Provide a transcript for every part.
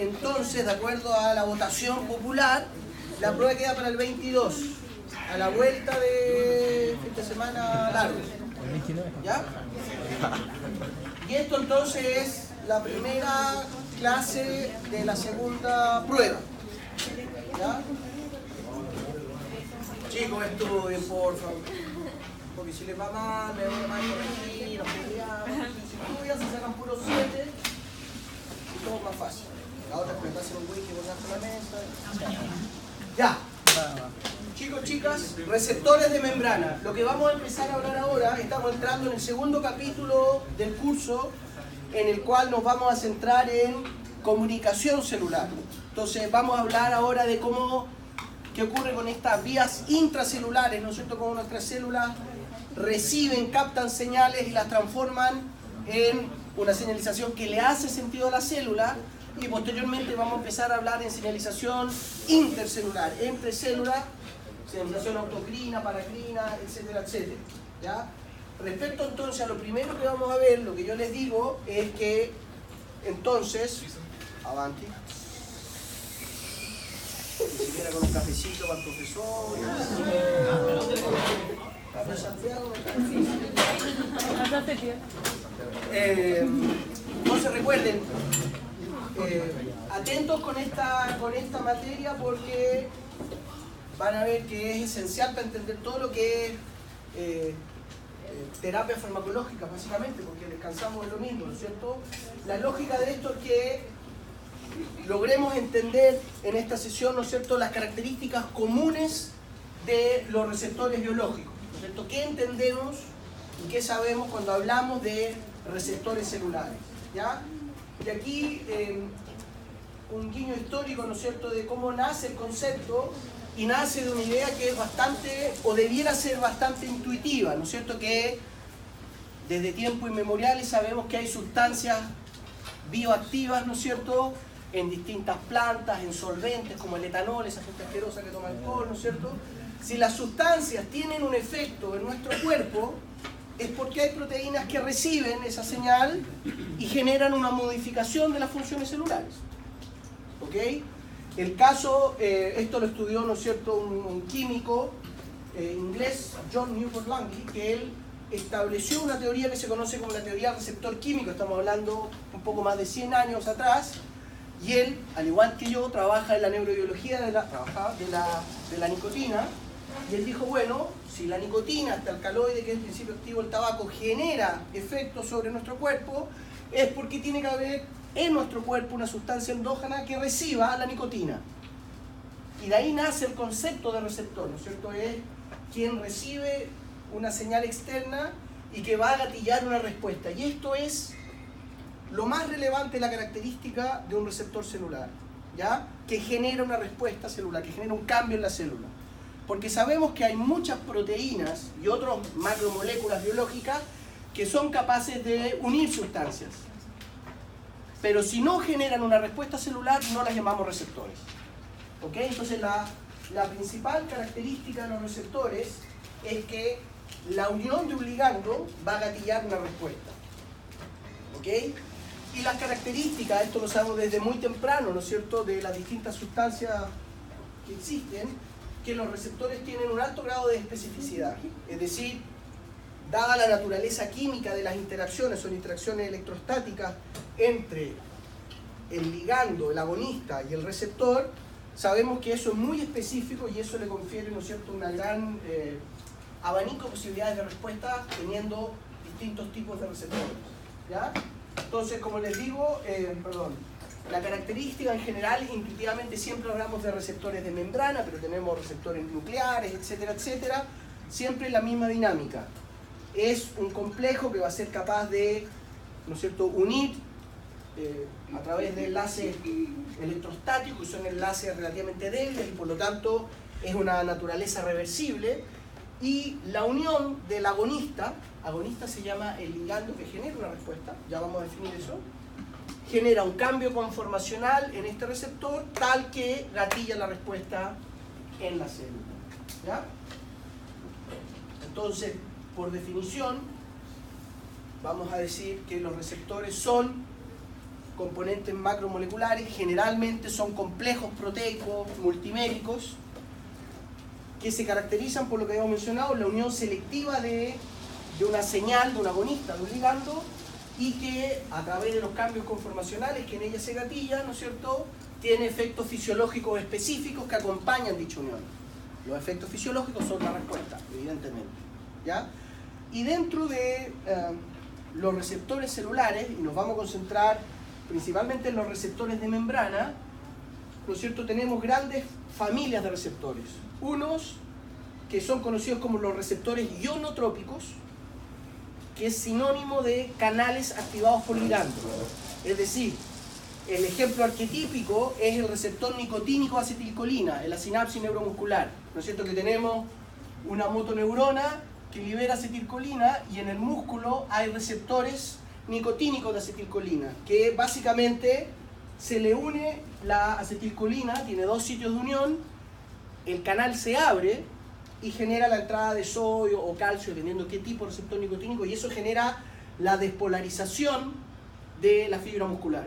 entonces, de acuerdo a la votación popular, la prueba queda para el 22, a la vuelta de fin de semana largo. ¿Ya? Y esto entonces es la primera clase de la segunda prueba. ¿Ya? Chicos, estudien, por favor. Porque si les va mal, me voy a corregir, nos peleamos. Si estudian, se sacan puros 7 y todo es más fácil. La otra es que me pasen un wiki por la mesa. Ya. Chicos, chicas, receptores de membrana. Lo que vamos a empezar a hablar ahora, estamos entrando en el segundo capítulo del curso, en el cual nos vamos a centrar en comunicación celular. Entonces vamos a hablar ahora de qué ocurre con estas vías intracelulares, ¿no es cierto? Cómo nuestras células reciben, captan señales y las transforman en una señalización que le hace sentido a la célula, y posteriormente vamos a empezar a hablar en señalización intercelular, entre células, señalización autocrina, paracrina, etcétera, etcétera. ¿Ya? Respecto entonces a lo primero que vamos a ver, lo que yo les digo es que entonces, avanti, ni siquiera con un cafecito para el profesor, café Santiago, entonces recuerden, atentos con esta materia, porque van a ver que es esencial para entender todo lo que es terapia farmacológica, básicamente, porque descansamos en lo mismo, ¿no es cierto? La lógica de esto es que logremos entender en esta sesión, ¿no es cierto?, las características comunes de los receptores biológicos, ¿no es cierto? ¿Qué entendemos y qué sabemos cuando hablamos de receptores celulares? ¿Ya? Y aquí un guiño histórico, ¿no es cierto?, de cómo nace el concepto, y nace de una idea que es bastante, o debiera ser bastante intuitiva, ¿no es cierto?, que desde tiempos inmemoriales sabemos que hay sustancias bioactivas, ¿no es cierto?, en distintas plantas, en solventes como el etanol, esa gente asquerosa que toma alcohol, ¿no es cierto? Si las sustancias tienen un efecto en nuestro cuerpo, es porque hay proteínas que reciben esa señal y generan una modificación de las funciones celulares. ¿Ok? El caso, esto lo estudió, ¿no es cierto?, un químico inglés, John Newport Langley, que él estableció una teoría que se conoce como la teoría del receptor químico. Estamos hablando un poco más de 100 años atrás, y él, al igual que yo, trabaja en la neurobiología de la nicotina, y él dijo, bueno, si la nicotina, este alcaloide que es el principio activo del tabaco, genera efectos sobre nuestro cuerpo, es porque tiene que haber en nuestro cuerpo una sustancia endógena que reciba la nicotina. Y de ahí nace el concepto de receptor, ¿no es cierto? Es quien recibe una señal externa y que va a gatillar una respuesta. Y esto es lo más relevante, la característica de un receptor celular, ¿ya? Que genera una respuesta celular, que genera un cambio en la célula. Porque sabemos que hay muchas proteínas y otras macromoléculas biológicas que son capaces de unir sustancias. Pero si no generan una respuesta celular, no las llamamos receptores. ¿Ok? Entonces la principal característica de los receptores es que la unión de un ligando va a gatillar una respuesta. ¿Ok? Y las características, esto lo sabemos desde muy temprano, ¿no es cierto?, de las distintas sustancias que existen, que los receptores tienen un alto grado de especificidad. Es decir, dada la naturaleza química de las interacciones, son interacciones electrostáticas entre el ligando, el agonista y el receptor, sabemos que eso es muy específico y eso le confiere, ¿no es cierto?, una gran abanico de posibilidades de respuesta teniendo distintos tipos de receptores. ¿Ya? Entonces, como les digo, la característica en general, intuitivamente siempre hablamos de receptores de membrana, pero tenemos receptores nucleares, etcétera, etcétera, siempre la misma dinámica. Es un complejo que va a ser capaz de, ¿no es cierto?, unir a través de enlaces electrostáticos, y son enlaces relativamente débiles y por lo tanto es una naturaleza reversible, y la unión del agonista se llama el ligando que genera una respuesta, ya vamos a definir eso, genera un cambio conformacional en este receptor tal que gatilla la respuesta en la célula. ¿Ya? Entonces, por definición, vamos a decir que los receptores son componentes macromoleculares, generalmente son complejos proteicos multiméricos, que se caracterizan por lo que habíamos mencionado, la unión selectiva de una señal, de un agonista, de un ligando, y que a través de los cambios conformacionales que en ella se gatillan, ¿no es cierto?, tiene efectos fisiológicos específicos que acompañan dicha unión. Los efectos fisiológicos son la respuesta, evidentemente, ¿ya? Y dentro de los receptores celulares, y nos vamos a concentrar principalmente en los receptores de membrana, ¿no es cierto?, tenemos grandes familias de receptores. Unos que son conocidos como los receptores ionotrópicos, que es sinónimo de canales activados por ligando. Es decir, el ejemplo arquetípico es el receptor nicotínico acetilcolina en la sinapsis neuromuscular. ¿No es cierto?, que tenemos una motoneurona que libera acetilcolina y en el músculo hay receptores nicotínicos de acetilcolina, que básicamente se le une la acetilcolina, tiene dos sitios de unión, el canal se abre y genera la entrada de sodio o calcio, dependiendo qué tipo de receptor nicotínico, y eso genera la despolarización de la fibra muscular.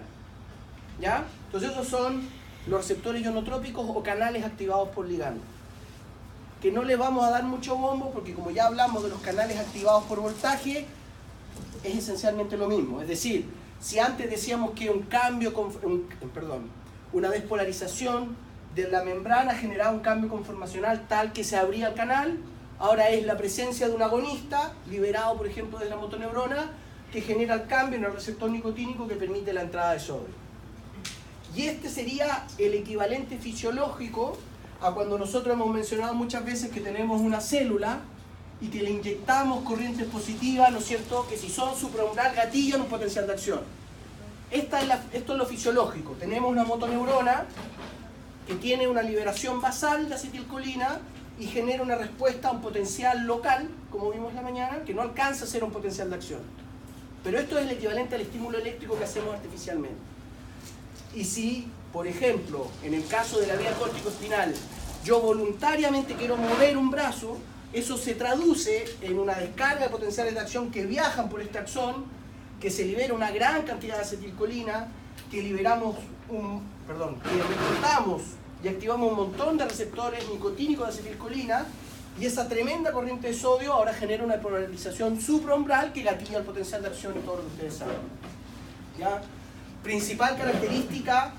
¿Ya? Entonces esos son los receptores ionotrópicos o canales activados por ligando, que no le vamos a dar mucho bombo porque como ya hablamos de los canales activados por voltaje, es esencialmente lo mismo. Es decir, si antes decíamos que una despolarización de la membrana generaba un cambio conformacional tal que se abría el canal, ahora es la presencia de un agonista liberado, por ejemplo, de la motoneurona, que genera el cambio en el receptor nicotínico que permite la entrada de sodio. Y este sería el equivalente fisiológico a cuando nosotros hemos mencionado muchas veces que tenemos una célula y que le inyectamos corrientes positivas, ¿no es cierto?, que si son supraumbral gatillan un potencial de acción. Esto es lo fisiológico. Tenemos una motoneurona que tiene una liberación basal de acetilcolina y genera una respuesta a un potencial local, como vimos la mañana, que no alcanza a ser un potencial de acción. Pero esto es el equivalente al estímulo eléctrico que hacemos artificialmente. Y si, por ejemplo, en el caso de la vía córtico-espinal, yo voluntariamente quiero mover un brazo, eso se traduce en una descarga de potenciales de acción que viajan por este axón, que se libera una gran cantidad de acetilcolina, que reclutamos y activamos un montón de receptores nicotínicos de acetilcolina, y esa tremenda corriente de sodio ahora genera una polarización supraumbral que gatilla el potencial de acción y todo lo que ustedes saben. ¿Ya? Principal característica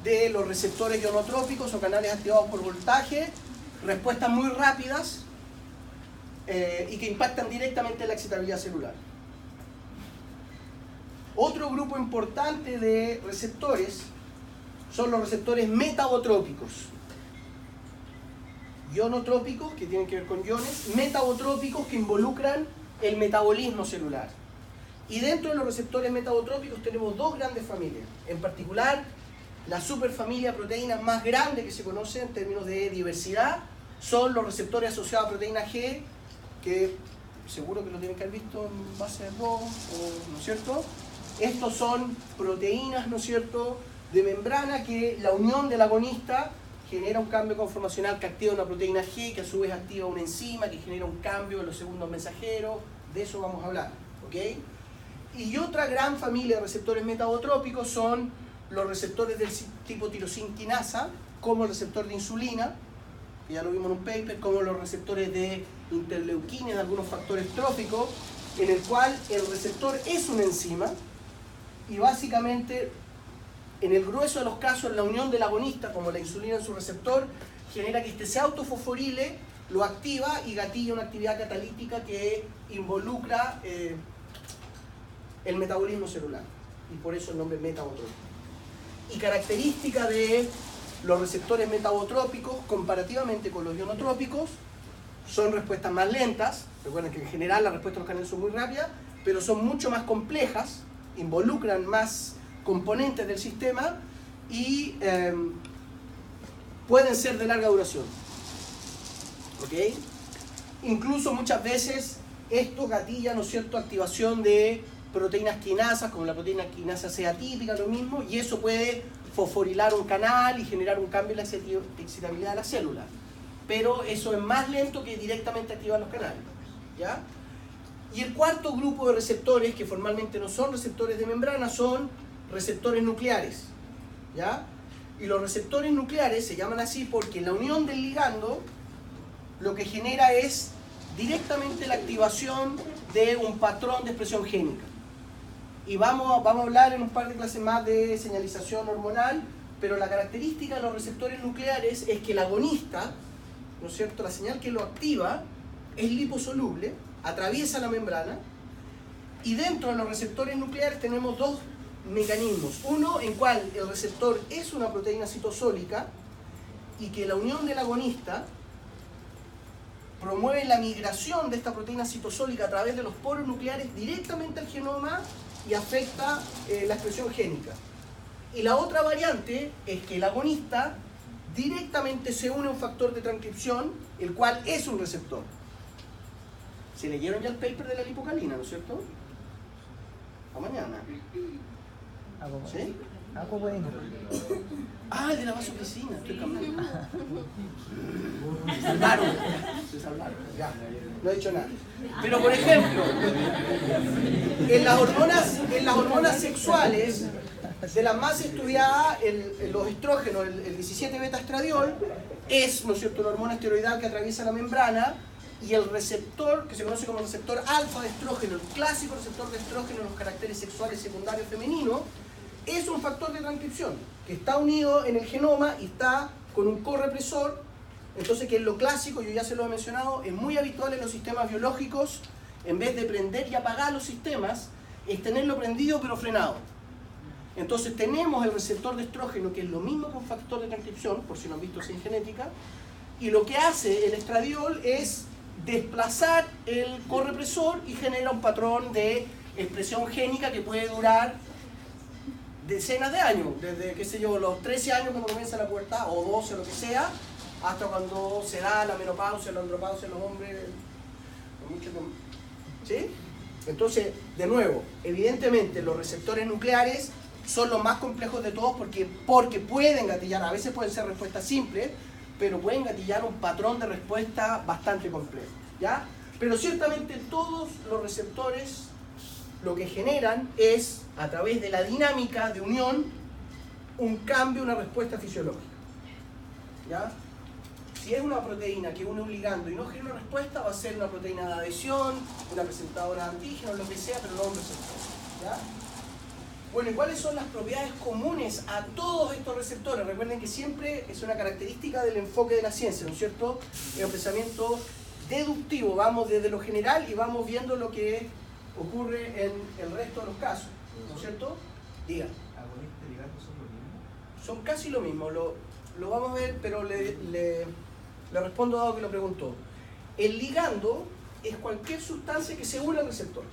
de los receptores ionotrópicos o canales activados por voltaje, respuestas muy rápidas y que impactan directamente en la excitabilidad celular. Otro grupo importante de receptores son los receptores metabotrópicos. Ionotrópicos, que tienen que ver con iones, metabotrópicos, que involucran el metabolismo celular. Y dentro de los receptores metabotrópicos tenemos dos grandes familias. En particular, la superfamilia de proteínas más grande que se conoce en términos de diversidad son los receptores asociados a proteína G, que seguro que lo tienen que haber visto en base de Roux, ¿no es cierto? Estos son proteínas, ¿no es cierto?, de membrana que la unión del agonista genera un cambio conformacional que activa una proteína G, que a su vez activa una enzima que genera un cambio en los segundos mensajeros. De eso vamos a hablar, ¿ok? Y otra gran familia de receptores metabotrópicos son los receptores del tipo tirosina quinasa, como el receptor de insulina, que ya lo vimos en un paper, como los receptores de interleuquina, de algunos factores tróficos, en el cual el receptor es una enzima y básicamente en el grueso de los casos la unión del agonista, como la insulina en su receptor, genera que este se autofosforile, lo activa y gatilla una actividad catalítica que involucra el metabolismo celular, y por eso el nombre metabotrópico. Y característica de los receptores metabotrópicos comparativamente con los ionotrópicos son respuestas más lentas. Recuerden que en general las respuestas de los canales son muy rápidas, pero son mucho más complejas, involucran más componentes del sistema y pueden ser de larga duración. ¿Ok? Incluso muchas veces esto gatilla, ¿no es cierto?, activación de proteínas quinasas, como la proteína quinasa C atípica, lo mismo, y eso puede fosforilar un canal y generar un cambio en la excitabilidad de la célula. Pero eso es más lento que directamente activar los canales, ¿ya? Y el cuarto grupo de receptores, que formalmente no son receptores de membrana, son receptores nucleares, ¿ya? Y los receptores nucleares se llaman así porque la unión del ligando lo que genera es directamente la activación de un patrón de expresión génica. Y vamos a hablar en un par de clases más de señalización hormonal, pero la característica de los receptores nucleares es que el agonista, ¿no es cierto?, la señal que lo activa es liposoluble, atraviesa la membrana, y dentro de los receptores nucleares tenemos dos mecanismos. Uno en cual el receptor es una proteína citosólica y que la unión del agonista promueve la migración de esta proteína citosólica a través de los poros nucleares directamente al genoma y afecta la expresión génica. Y la otra variante es que el agonista directamente se une a un factor de transcripción, el cual es un receptor. Se leyeron ya el paper de la lipocalina, ¿no es cierto? A mañana. ¿Sí? Algo bueno. Ah, el de la vasopresina, estoy cambiando. Se salvaron, ya, no he dicho nada. Pero por ejemplo, en las hormonas sexuales, de las más estudiadas, los estrógenos, el 17 beta estradiol, es, ¿no es cierto?, una hormona esteroidal que atraviesa la membrana, y el receptor, que se conoce como receptor alfa de estrógeno, el clásico receptor de estrógeno en los caracteres sexuales secundarios femeninos, es un factor de transcripción que está unido en el genoma y está con un correpresor. Entonces, que es lo clásico, yo ya se lo he mencionado, es muy habitual en los sistemas biológicos, en vez de prender y apagar los sistemas, es tenerlo prendido pero frenado. Entonces tenemos el receptor de estrógeno, que es lo mismo que un factor de transcripción, por si no han visto en genética, y lo que hace el estradiol es desplazar el correpresor y genera un patrón de expresión génica que puede durar decenas de años, desde, qué sé yo, los 13 años cuando comienza la pubertad, o 12, lo que sea, hasta cuando se da la menopausia, la andropausia en los hombres, mucho tiempo. ¿Sí? Entonces, de nuevo, evidentemente los receptores nucleares son los más complejos de todos porque pueden gatillar, a veces pueden ser respuestas simples, pero pueden gatillar un patrón de respuesta bastante complejo, ¿ya? Pero ciertamente todos los receptores lo que generan es, a través de la dinámica de unión, un cambio, una respuesta fisiológica, ¿ya? Si es una proteína que une un ligando y no genera una respuesta, va a ser una proteína de adhesión, una presentadora de antígenos, lo que sea, pero no un receptor, ¿ya? Bueno, ¿y cuáles son las propiedades comunes a todos estos receptores? Recuerden que siempre es una característica del enfoque de la ciencia, ¿no es cierto? Es un pensamiento deductivo, vamos desde lo general y vamos viendo lo que ocurre en el resto de los casos, ¿no es cierto? Diga. ¿Agonistas y ligandos son lo mismo? Son casi lo mismo, lo vamos a ver, pero le respondo dado que lo preguntó. El ligando es cualquier sustancia que se une al receptor.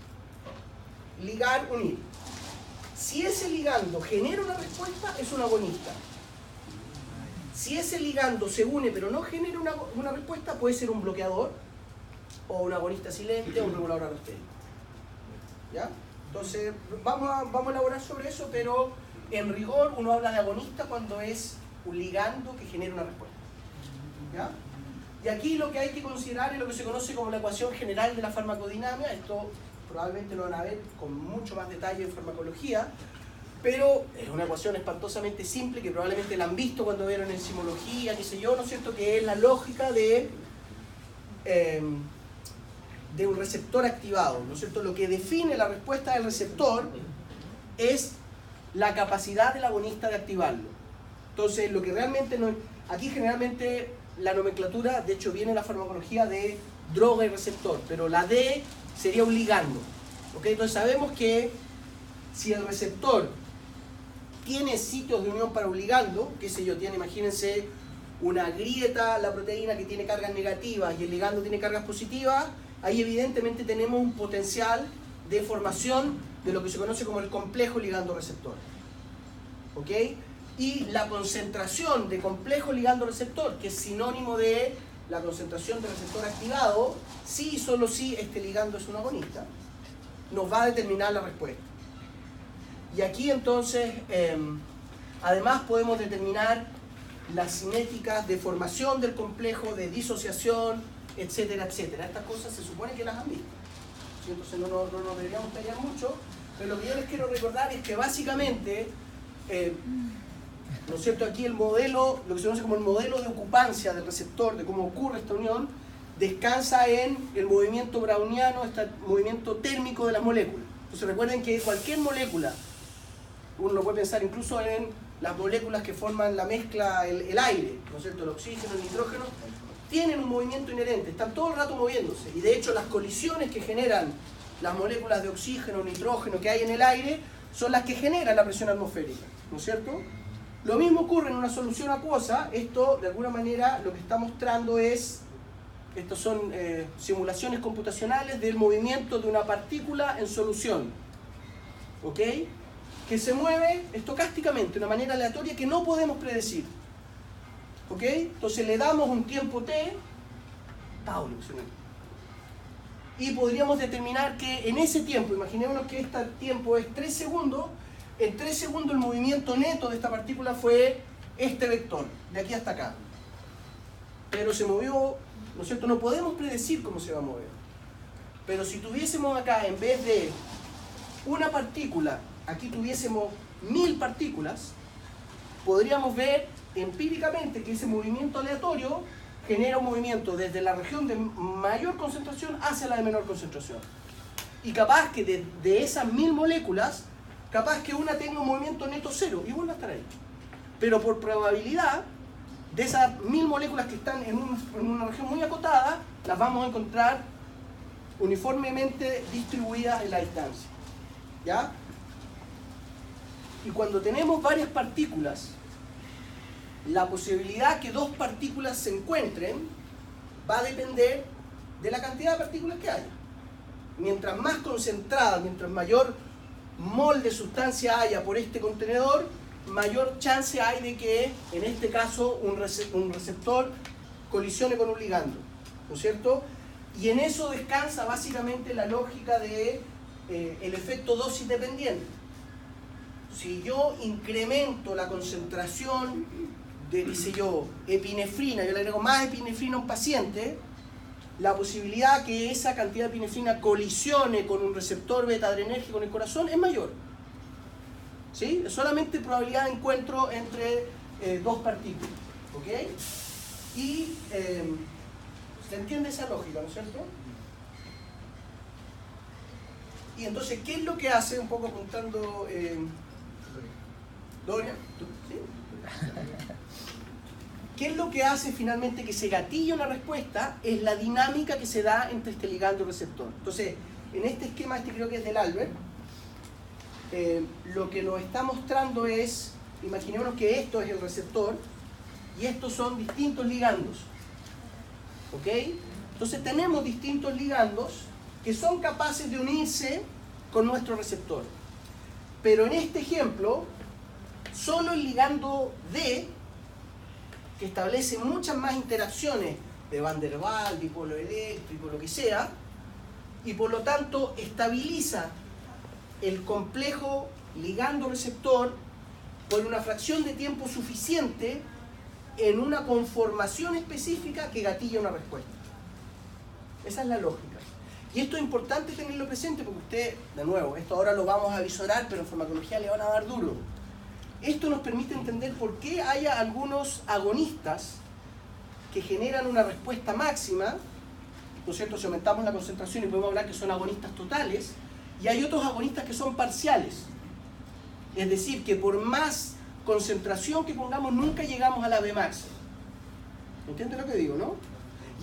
Ligar, unir. Si ese ligando genera una respuesta, es un agonista. Si ese ligando se une pero no genera una respuesta, puede ser un bloqueador, o un agonista silente, o un regulador alostérico. ¿Ya? Entonces, vamos a elaborar sobre eso, pero en rigor uno habla de agonista cuando es un ligando que genera una respuesta. ¿Ya? Y aquí lo que hay que considerar es lo que se conoce como la ecuación general de la farmacodinámica. Esto probablemente lo van a ver con mucho más detalle en farmacología, pero es una ecuación espantosamente simple que probablemente la han visto cuando vieron enzimología, qué sé yo, ¿no es cierto? Que es la lógica de un receptor activado, ¿no es cierto? Lo que define la respuesta del receptor es la capacidad del agonista de activarlo. Entonces, lo que realmente no... Aquí generalmente la nomenclatura, de hecho, viene en la farmacología de droga y receptor, pero la D sería un ligando. ¿Ok? Entonces sabemos que si el receptor tiene sitios de unión para un ligando, qué sé yo, tiene, imagínense, una grieta, la proteína que tiene cargas negativas y el ligando tiene cargas positivas, ahí evidentemente tenemos un potencial de formación de lo que se conoce como el complejo ligando-receptor. ¿Ok? Y la concentración de complejo ligando-receptor, que es sinónimo de la concentración de receptor activado, si y solo si este ligando es un agonista, nos va a determinar la respuesta. Y aquí entonces, además podemos determinar las cinéticas de formación del complejo, de disociación, etcétera, etcétera. Estas cosas se supone que las han visto, ¿sí? Entonces no nos deberíamos pelear mucho, Pero lo que yo les quiero recordar es que básicamente, ¿no es cierto? Aquí el modelo, lo que se conoce como el modelo de ocupancia del receptor, de cómo ocurre esta unión, descansa en el movimiento browniano, este movimiento térmico de las moléculas. Entonces recuerden que cualquier molécula, uno lo puede pensar incluso en las moléculas que forman la mezcla, el aire, ¿no es cierto? El oxígeno, el nitrógeno, tienen un movimiento inherente, están todo el rato moviéndose. Y de hecho las colisiones que generan las moléculas de oxígeno, nitrógeno que hay en el aire, son las que generan la presión atmosférica, ¿no es cierto? Lo mismo ocurre en una solución acuosa. Esto, de alguna manera, lo que está mostrando es, estos son simulaciones computacionales del movimiento de una partícula en solución, ¿ok? Que se mueve estocásticamente, de una manera aleatoria que no podemos predecir, ¿ok? Entonces le damos un tiempo t, tau, y podríamos determinar que en ese tiempo, imaginémonos que este tiempo es 3 segundos, en 3 segundos el movimiento neto de esta partícula fue este vector, de aquí hasta acá. Pero se movió, ¿no es cierto? No podemos predecir cómo se va a mover. Pero si tuviésemos acá, en vez de una partícula, aquí tuviésemos 1000 partículas, podríamos ver empíricamente que ese movimiento aleatorio genera un movimiento desde la región de mayor concentración hacia la de menor concentración. Y capaz que de esas 1000 moléculas, capaz que una tenga un movimiento neto cero y vuelva a estar ahí. Pero por probabilidad, de esas 1000 moléculas que están en una región muy acotada, las vamos a encontrar uniformemente distribuidas en la distancia. ¿Ya? Y cuando tenemos varias partículas, la posibilidad que dos partículas se encuentren va a depender de la cantidad de partículas que haya. Mientras más concentrada, mientras mayor mol de sustancia haya por este contenedor, mayor chance hay de que, en este caso, un receptor colisione con un ligando, ¿no es cierto? Y en eso descansa básicamente la lógica de el efecto dosis dependiente. Si yo incremento la concentración de, qué yo, epinefrina, yo le agrego más epinefrina a un paciente, la posibilidad que esa cantidad de epinefrina colisione con un receptor beta-adrenérgico en el corazón es mayor. ¿Sí? Es solamente probabilidad de encuentro entre dos partículas. ¿Ok? Y se entiende esa lógica, ¿no es cierto? Y entonces, ¿qué es lo que hace? Un poco apuntando... Doria, ¿sí? ¿Qué es lo que hace finalmente que se gatille una respuesta? Es la dinámica que se da entre este ligando y receptor. Entonces, en este esquema, creo que es del Albert, lo que nos está mostrando es, imaginémonos que esto es el receptor y estos son distintos ligandos. ¿Ok? Entonces tenemos distintos ligandos que son capaces de unirse con nuestro receptor. Pero en este ejemplo, solo el ligando D, que establece muchas más interacciones de Van der Waals, dipolo eléctrico, lo que sea, y por lo tanto estabiliza el complejo ligando-receptor por una fracción de tiempo suficiente en una conformación específica que gatilla una respuesta. Esa es la lógica. Y esto es importante tenerlo presente porque usted, de nuevo, esto ahora lo vamos a visorar, pero en farmacología le van a dar duro. Esto nos permite entender por qué hay algunos agonistas que generan una respuesta máxima, ¿no es cierto? Si aumentamos la concentración y podemos hablar que son agonistas totales, y hay otros agonistas que son parciales. Es decir, que por más concentración que pongamos, nunca llegamos a la Vmax. ¿Entienden lo que digo, no?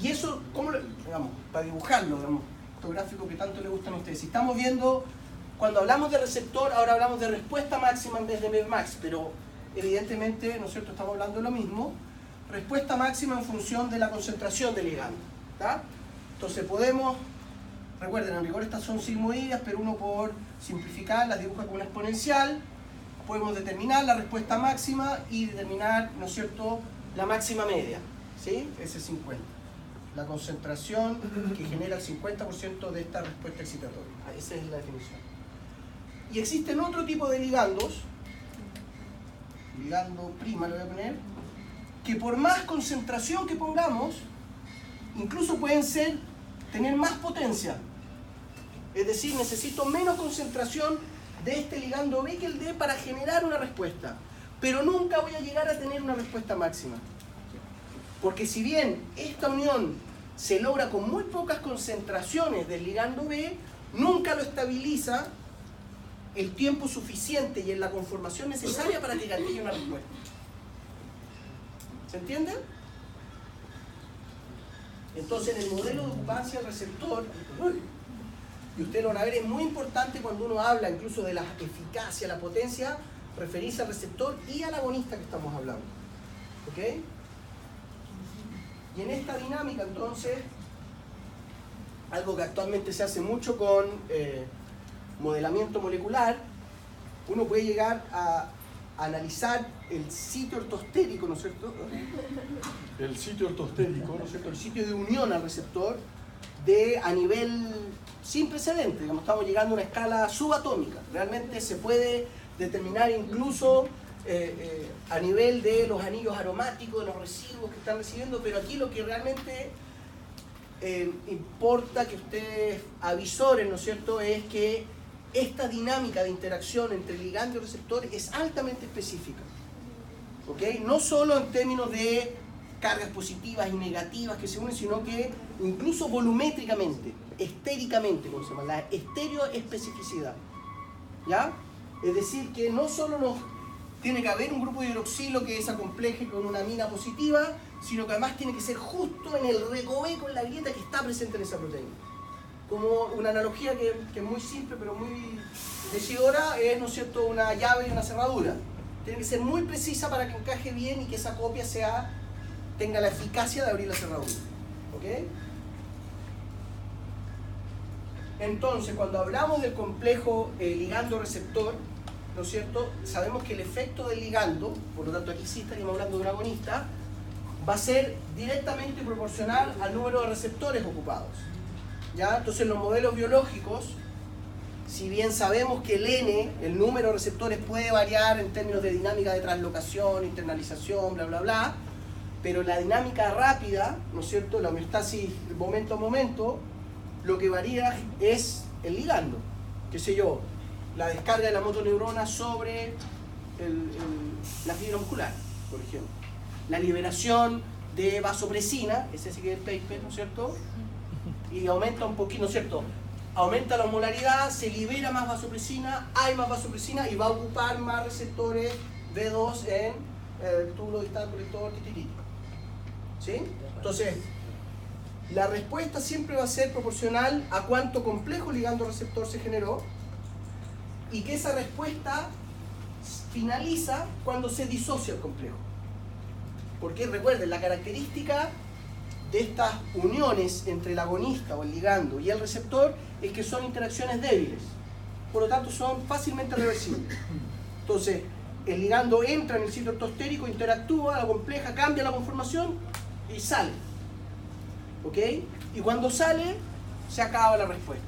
Y eso, ¿cómo lo, digamos, para dibujarlo, digamos, estos gráficos que tanto les gustan a ustedes? Si estamos viendo, cuando hablamos de receptor, ahora hablamos de respuesta máxima en vez de Vmax, pero evidentemente, ¿no es cierto?, estamos hablando de lo mismo. Respuesta máxima en función de la concentración del ligando. ¿Tá? Entonces podemos, recuerden, en rigor estas son sigmoides, pero uno por simplificar las dibuja con una exponencial. Podemos determinar la respuesta máxima y determinar, ¿no es cierto?, la máxima media, ¿sí? Ese 50. La concentración que genera el 50% de esta respuesta excitatoria. Esa es la definición. Y existen otro tipo de ligandos, ligando prima lo voy a poner, que por más concentración que pongamos, incluso pueden tener más potencia. Es decir, necesito menos concentración de este ligando B que el D para generar una respuesta. Pero nunca voy a llegar a tener una respuesta máxima. Porque si bien esta unión se logra con muy pocas concentraciones del ligando B, nunca lo estabiliza el tiempo suficiente y en la conformación necesaria para que gatille una respuesta. ¿Se entiende? Entonces, en el modelo de ocupancia del receptor, y ustedes lo van a ver, es muy importante cuando uno habla incluso de la eficacia, la potencia, referirse al receptor y al agonista que estamos hablando. ¿Ok? Y en esta dinámica, entonces, algo que actualmente se hace mucho con modelamiento molecular, uno puede llegar a analizar el sitio ortostérico, ¿no es cierto? El sitio ortostérico, ¿no es cierto? El sitio de unión al receptor a nivel sin precedentes. Digamos, estamos llegando a una escala subatómica. Realmente se puede determinar incluso a nivel de los anillos aromáticos, de los residuos que están recibiendo, pero aquí lo que realmente importa que ustedes avisoren, ¿no es cierto?, es que esta dinámica de interacción entre ligando y receptor es altamente específica. ¿Ok? No solo en términos de cargas positivas y negativas que se unen, sino que incluso volumétricamente, estéricamente, como se llama, la estereoespecificidad. ¿Ya? Es decir, que no solo tiene que haber un grupo de hidroxilo que se acompleje con una amina positiva, sino que además tiene que ser justo en el recoveco, en la grieta que está presente en esa proteína. Como una analogía que es muy simple pero muy decidora, es, ¿no es cierto?, una llave y una cerradura. Tiene que ser muy precisa para que encaje bien y que esa copia tenga la eficacia de abrir la cerradura. ¿Ok? Entonces, cuando hablamos del complejo ligando-receptor, ¿no es cierto?, sabemos que el efecto del ligando, por lo tanto aquí sí estaríamos hablando de un agonista, va a ser directamente proporcional al número de receptores ocupados. ¿Ya? Entonces, en los modelos biológicos, si bien sabemos que el N, el número de receptores, puede variar en términos de dinámica de translocación, internalización, bla, bla, bla, pero la dinámica rápida, ¿no es cierto?, la homeostasis momento a momento, lo que varía es el ligando. Qué sé yo, la descarga de la motoneurona sobre la fibra muscular, por ejemplo. La liberación de vasopresina, ese sí que es el paper, ¿no es cierto?, y aumenta un poquito, ¿no es cierto?, aumenta la osmolaridad, se libera más vasopresina, hay más vasopresina y va a ocupar más receptores B2 en el túbulo distal colector titirito. ¿Sí? Entonces, la respuesta siempre va a ser proporcional a cuánto complejo ligando-receptor se generó y que esa respuesta finaliza cuando se disocia el complejo. Porque recuerden, la característica de estas uniones entre el agonista o el ligando y el receptor es que son interacciones débiles, por lo tanto son fácilmente reversibles. Entonces, el ligando entra en el sitio ortostérico, interactúa, la compleja, cambia la conformación y sale. ¿Ok? Y cuando sale, se acaba la respuesta.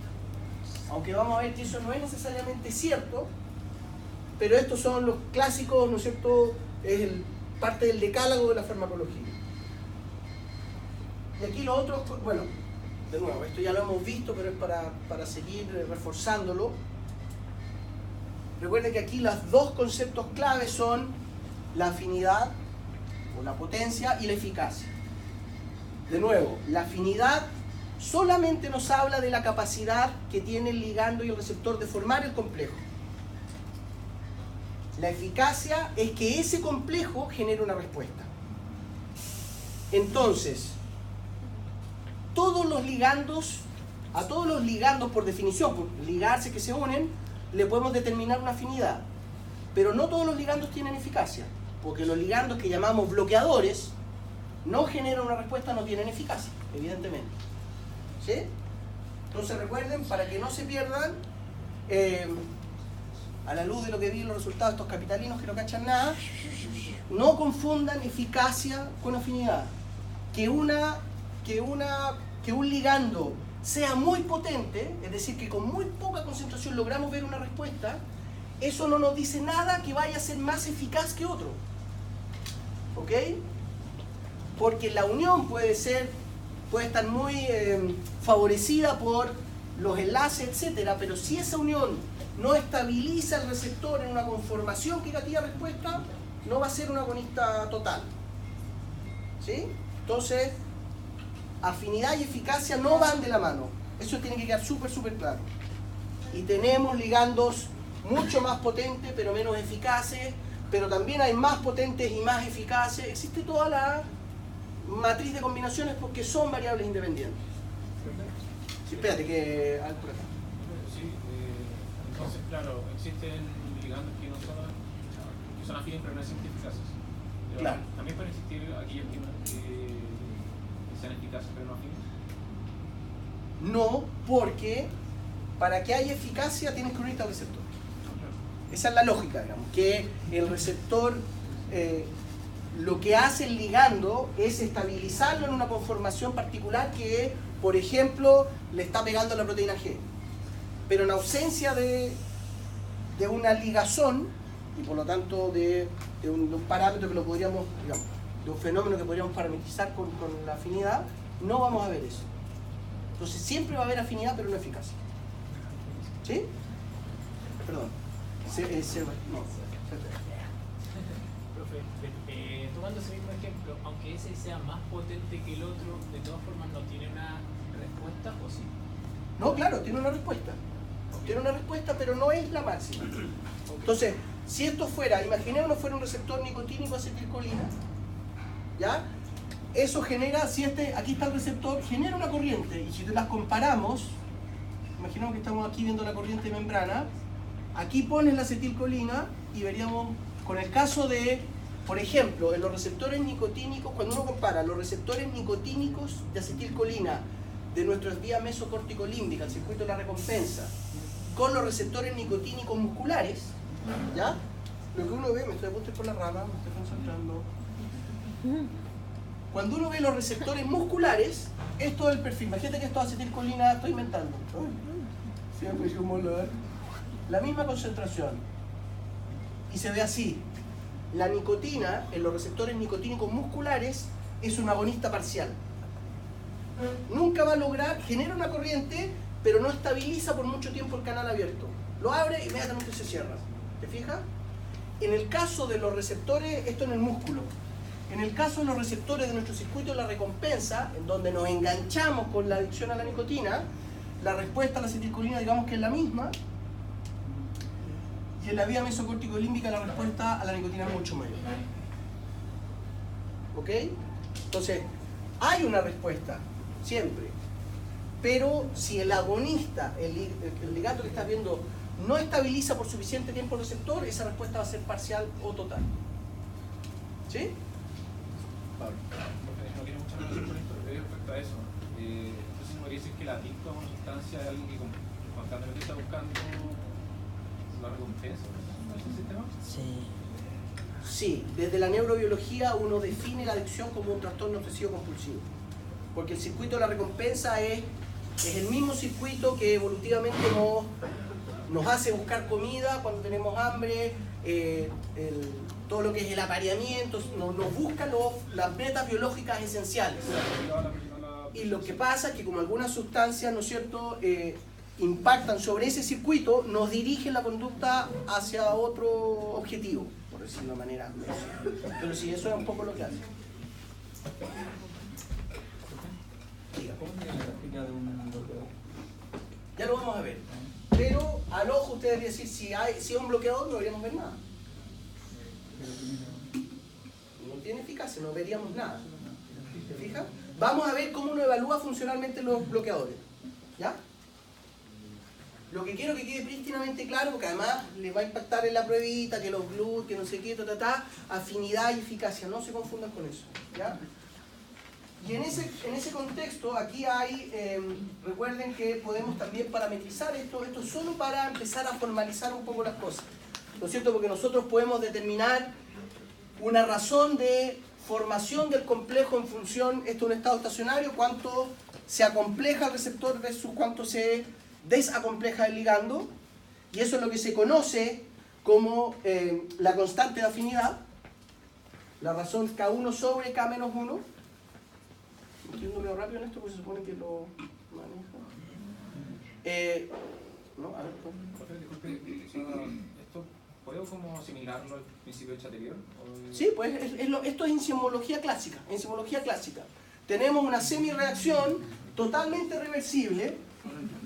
Aunque vamos a ver que eso no es necesariamente cierto, pero estos son los clásicos, ¿no es cierto?, es parte del decálogo de la farmacología. Y aquí lo otro, bueno, de nuevo, esto ya lo hemos visto, pero es para seguir reforzándolo. Recuerden que aquí los dos conceptos claves son la afinidad, o la potencia, y la eficacia. De nuevo, la afinidad solamente nos habla de la capacidad que tiene el ligando y el receptor de formar el complejo. La eficacia es que ese complejo genere una respuesta. Entonces, a todos los ligandos por definición, por ligarse que se unen, le podemos determinar una afinidad. Pero no todos los ligandos tienen eficacia, porque los ligandos que llamamos bloqueadores no generan una respuesta, no tienen eficacia, evidentemente. ¿Sí? Entonces recuerden, para que no se pierdan, a la luz de lo que vi en los resultados de estos capitalinos que no cachan nada, no confundan eficacia con afinidad. Que un ligando sea muy potente, es decir, que con muy poca concentración logramos ver una respuesta, eso no nos dice nada que vaya a ser más eficaz que otro. ¿Ok? Porque la unión puede estar muy favorecida por los enlaces, etcétera, pero si esa unión no estabiliza el receptor en una conformación que gatilla respuesta, no va a ser un agonista total. ¿Sí? Entonces, afinidad y eficacia no van de la mano. Eso tiene que quedar súper claro. Y tenemos ligandos mucho más potentes pero menos eficaces, pero también hay más potentes y más eficaces. Existe toda la matriz de combinaciones porque son variables independientes. Sí, espérate que... por acá. Sí, entonces claro, existen ligandos que no son, que son afines pero no son eficaces. Pero Claro. también pueden existir aquellos que sean eficaces pero no afines. No, porque para que haya eficacia tienes que unirte al receptor. Esa es la lógica, digamos, que el receptor, lo que hace el ligando es estabilizarlo en una conformación particular que, por ejemplo, le está pegando a la proteína G. Pero en ausencia de una ligazón, y por lo tanto de un parámetro que lo podríamos, digamos, de un fenómeno que podríamos parametrizar con la afinidad, no vamos a ver eso. Entonces siempre va a haber afinidad pero no eficacia. ¿Sí? Perdón. No. Profe, tomando ese mismo ejemplo, aunque ese sea más potente que el otro, de todas formas no tiene una respuesta, ¿o sí? No, claro, tiene una respuesta. Tiene una respuesta, pero no es la máxima. Entonces, si esto fuera, imaginémonos fuera un receptor nicotínico acetilcolina, ¿ya? Eso genera, si aquí está el receptor, genera una corriente. Y si las comparamos, imaginemos que estamos aquí viendo la corriente de membrana, aquí pones la acetilcolina y veríamos, con el caso de, por ejemplo, en los receptores nicotínicos, cuando uno compara los receptores nicotínicos de acetilcolina de nuestras vías mesocórtico-límbicas, el circuito de la recompensa, con los receptores nicotínicos musculares, ¿ya? Lo que uno ve, me estoy a punto de ir por la rama, me estoy concentrando. Cuando uno ve los receptores musculares, esto es el perfil. Imagínate que esto es acetilcolina, estoy inventando. Siempre es un molar. La misma concentración. Y se ve así. La nicotina, en los receptores nicotínicos musculares, es un agonista parcial. Nunca va a lograr, genera una corriente, pero no estabiliza por mucho tiempo el canal abierto. Lo abre e inmediatamente se cierra. ¿Te fijas? En el caso de los receptores, esto en el músculo. En el caso de los receptores de nuestro circuito de la recompensa, en donde nos enganchamos con la adicción a la nicotina, la respuesta a la acetilcolina digamos que es la misma, y en la vía mesocórtico-límbica la respuesta a la nicotina es mucho mayor. ¿Ok? Entonces, hay una respuesta, siempre. Pero si el agonista, el ligando que estás viendo, no estabiliza por suficiente tiempo el receptor, esa respuesta va a ser parcial o total. ¿Sí? Pablo. No tiene mucha relación con esto, pero respecto a eso. Entonces, ¿me podría decir que la adicto a una sustancia es alguien que constantemente está buscando la recompensa en ese sistema? Sí. Sí, desde la neurobiología uno define la adicción como un trastorno obsesivo compulsivo. Porque el circuito de la recompensa es el mismo circuito que evolutivamente nos hace buscar comida cuando tenemos hambre, todo lo que es el apareamiento, nos busca las metas biológicas esenciales. Y lo que pasa es que como algunas sustancias, ¿no es cierto?, impactan sobre ese circuito, nos dirigen la conducta hacia otro objetivo, por decirlo de manera. Pero sí, eso es un poco lo que hace. Diga. ¿Cómo sería la gráfica de un bloqueador? Ya lo vamos a ver. Pero al ojo usted debería decir, si es un bloqueador no deberíamos ver nada. No tiene eficacia, no veríamos nada. ¿Te fijas? Vamos a ver cómo uno evalúa funcionalmente los bloqueadores. ¿Ya? Lo que quiero que quede prístinamente claro, porque además les va a impactar en la pruebita, que los GLUT, que no sé qué, afinidad y eficacia, no se confundan con eso. ¿Ya? Y en ese contexto, aquí hay, recuerden que podemos también parametrizar esto solo para empezar a formalizar un poco las cosas. ¿No es cierto? Porque nosotros podemos determinar una razón de formación del complejo en función, esto es un estado estacionario, cuánto se acompleja el receptor versus cuánto se desacompleja el ligando, y eso es lo que se conoce como la constante de afinidad, la razón K1 sobre K menos 1. Estoy yendo medio rápido en esto porque se supone que lo maneja. ¿no? A ver, pues. Profe, disculpe, ¿esto puedo como asimilarlo al principio de Chatelier? Sí, pues esto es enzimología clásica. Enzimología clásica. Tenemos una semi-reacción totalmente reversible,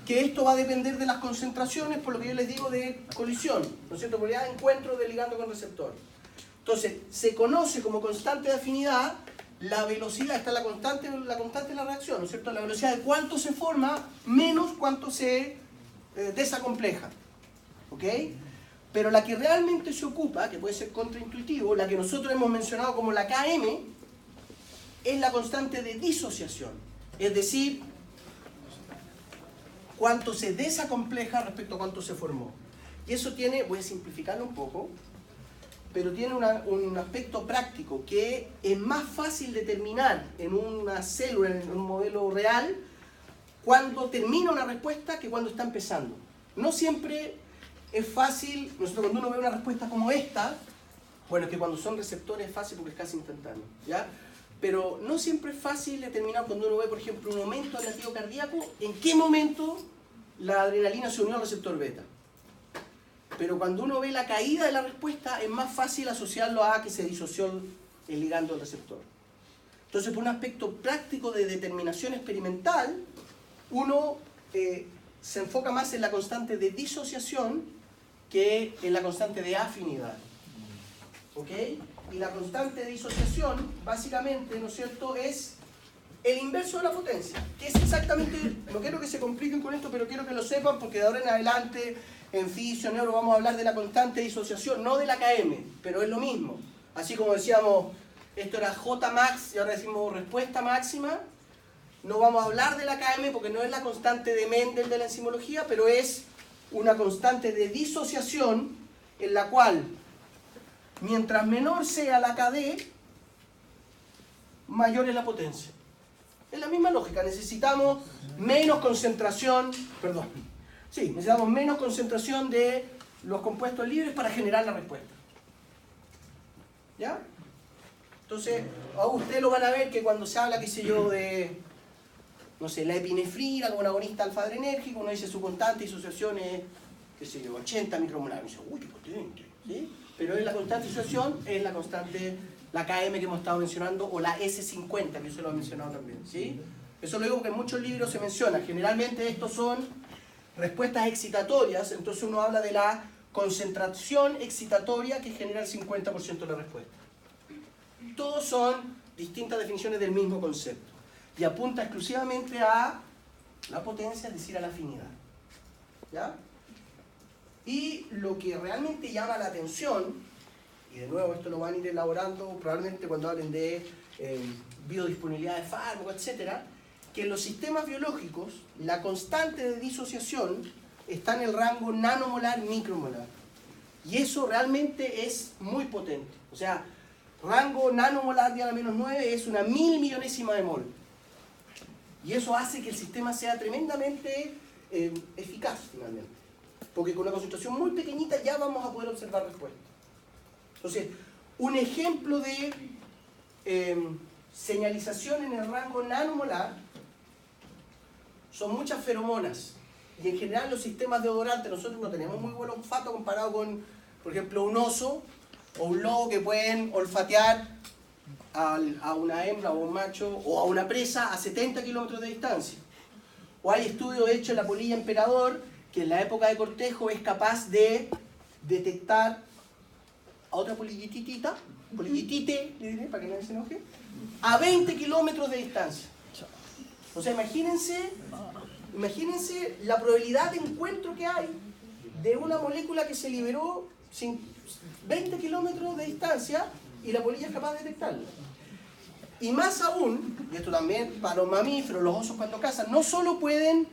que esto va a depender de las concentraciones, por lo que yo les digo de colisión, ¿no es cierto? Probabilidad de encuentro de ligando con receptor. Entonces, se conoce como constante de afinidad la velocidad, está la constante de la reacción, ¿no es cierto? La velocidad de cuánto se forma menos cuánto se desacompleja, ¿ok? Pero la que realmente se ocupa, que puede ser contraintuitivo, la que nosotros hemos mencionado como la Km, es la constante de disociación, es decir, cuánto se desacompleja respecto a cuánto se formó. Y eso tiene, voy a simplificarlo un poco, pero tiene un aspecto práctico que es más fácil determinar en una célula, en un modelo real, cuando termina una respuesta que cuando está empezando. No siempre es fácil, nosotros cuando uno ve una respuesta como esta, bueno, es que cuando son receptores es fácil porque es casi instantáneo, ¿ya? Pero no siempre es fácil determinar cuando uno ve, por ejemplo, un aumento del latido cardíaco, en qué momento la adrenalina se unió al receptor beta. Pero cuando uno ve la caída de la respuesta, es más fácil asociarlo a que se disoció el ligando del receptor. Entonces, por un aspecto práctico de determinación experimental, uno se enfoca más en la constante de disociación que en la constante de afinidad. ¿Ok? Y la constante de disociación, básicamente, ¿no es cierto?, es el inverso de la potencia, que es exactamente, no quiero que se compliquen con esto, pero quiero que lo sepan, porque de ahora en adelante, en fisio, neuro, vamos a hablar de la constante de disociación, no de la Km, pero es lo mismo. Así como decíamos, esto era J max, y ahora decimos respuesta máxima, no vamos a hablar de la Km, porque no es la constante de Mendel de la enzimología, pero es una constante de disociación, en la cual, mientras menor sea la KD, mayor es la potencia. Es la misma lógica, necesitamos menos concentración, necesitamos menos concentración de los compuestos libres para generar la respuesta. ¿Ya? Entonces, a ustedes lo van a ver que cuando se habla, qué sé yo, de, no sé, la epinefrina como un agonista alfa-adrenérgico, uno dice su constante de disociación es, qué sé yo, 80 micromolar. Y dice, uy, qué potente, ¿sí? Pero es la constante de disociación, es la constante, la KM que hemos estado mencionando, o la S50, que yo se lo he mencionado también, ¿sí? Eso lo digo porque en muchos libros se menciona. Generalmente estos son respuestas excitatorias, entonces uno habla de la concentración excitatoria que genera el 50% de la respuesta. Todos son distintas definiciones del mismo concepto y apunta exclusivamente a la potencia, es decir, a la afinidad. ¿Ya? Y lo que realmente llama la atención, y de nuevo esto lo van a ir elaborando probablemente cuando hablen de biodisponibilidad de fármacos, etc., que en los sistemas biológicos la constante de disociación está en el rango nanomolar-micromolar. Y eso realmente es muy potente. O sea, rango nanomolar de a la -9 es una 1000 millonésima de mol. Y eso hace que el sistema sea tremendamente eficaz finalmente. Porque con una concentración muy pequeñita ya vamos a poder observar respuestas. Entonces, un ejemplo de señalización en el rango nanomolar son muchas feromonas. Y en general los sistemas deodorantes, nosotros no tenemos muy buen olfato comparado con, por ejemplo, un oso o un lobo que pueden olfatear a una hembra o un macho o a una presa a 70 kilómetros de distancia. O hay estudios hechos en la polilla emperador que en la época de cortejo es capaz de detectar a otra polillitite, le diré para que nadie se enoje, a 20 kilómetros de distancia. O sea, imagínense la probabilidad de encuentro que hay de una molécula que se liberó 20 kilómetros de distancia y la polilla es capaz de detectarla. Y más aún, y esto también para los mamíferos, los osos cuando cazan, no solo pueden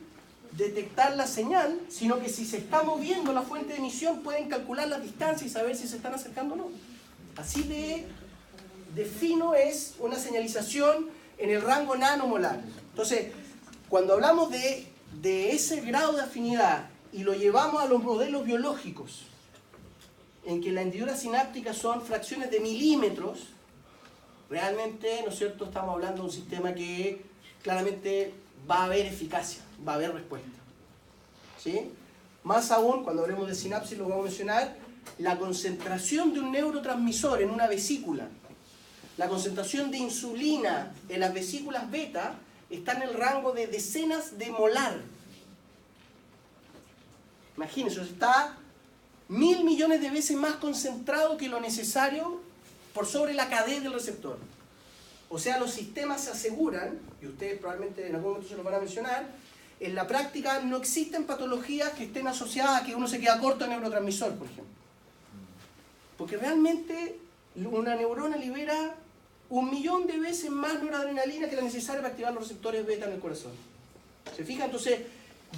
detectar la señal, sino que si se está moviendo la fuente de emisión pueden calcular la distancia y saber si se están acercando o no. Así de fino es una señalización en el rango nanomolar. Entonces, cuando hablamos de ese grado de afinidad y lo llevamos a los modelos biológicos, en que las hendiduras sinápticas son fracciones de milímetros, realmente, ¿no es cierto?, estamos hablando de un sistema que claramente va a haber eficacia, va a haber respuesta. ¿Sí? Más aún, cuando hablemos de sinapsis lo vamos a mencionar, la concentración de un neurotransmisor en una vesícula, la concentración de insulina en las vesículas beta está en el rango de decenas de molar. Imagínense, está 1000 millones de veces más concentrado que lo necesario por sobre la KD del receptor. O sea, los sistemas se aseguran, y ustedes probablemente en algún momento se lo van a mencionar, en la práctica no existen patologías que estén asociadas a que uno se queda corto en neurotransmisor, por ejemplo. Porque realmente una neurona libera 1 millón de veces más noradrenalina que la necesaria para activar los receptores beta en el corazón. ¿Se fija? Entonces,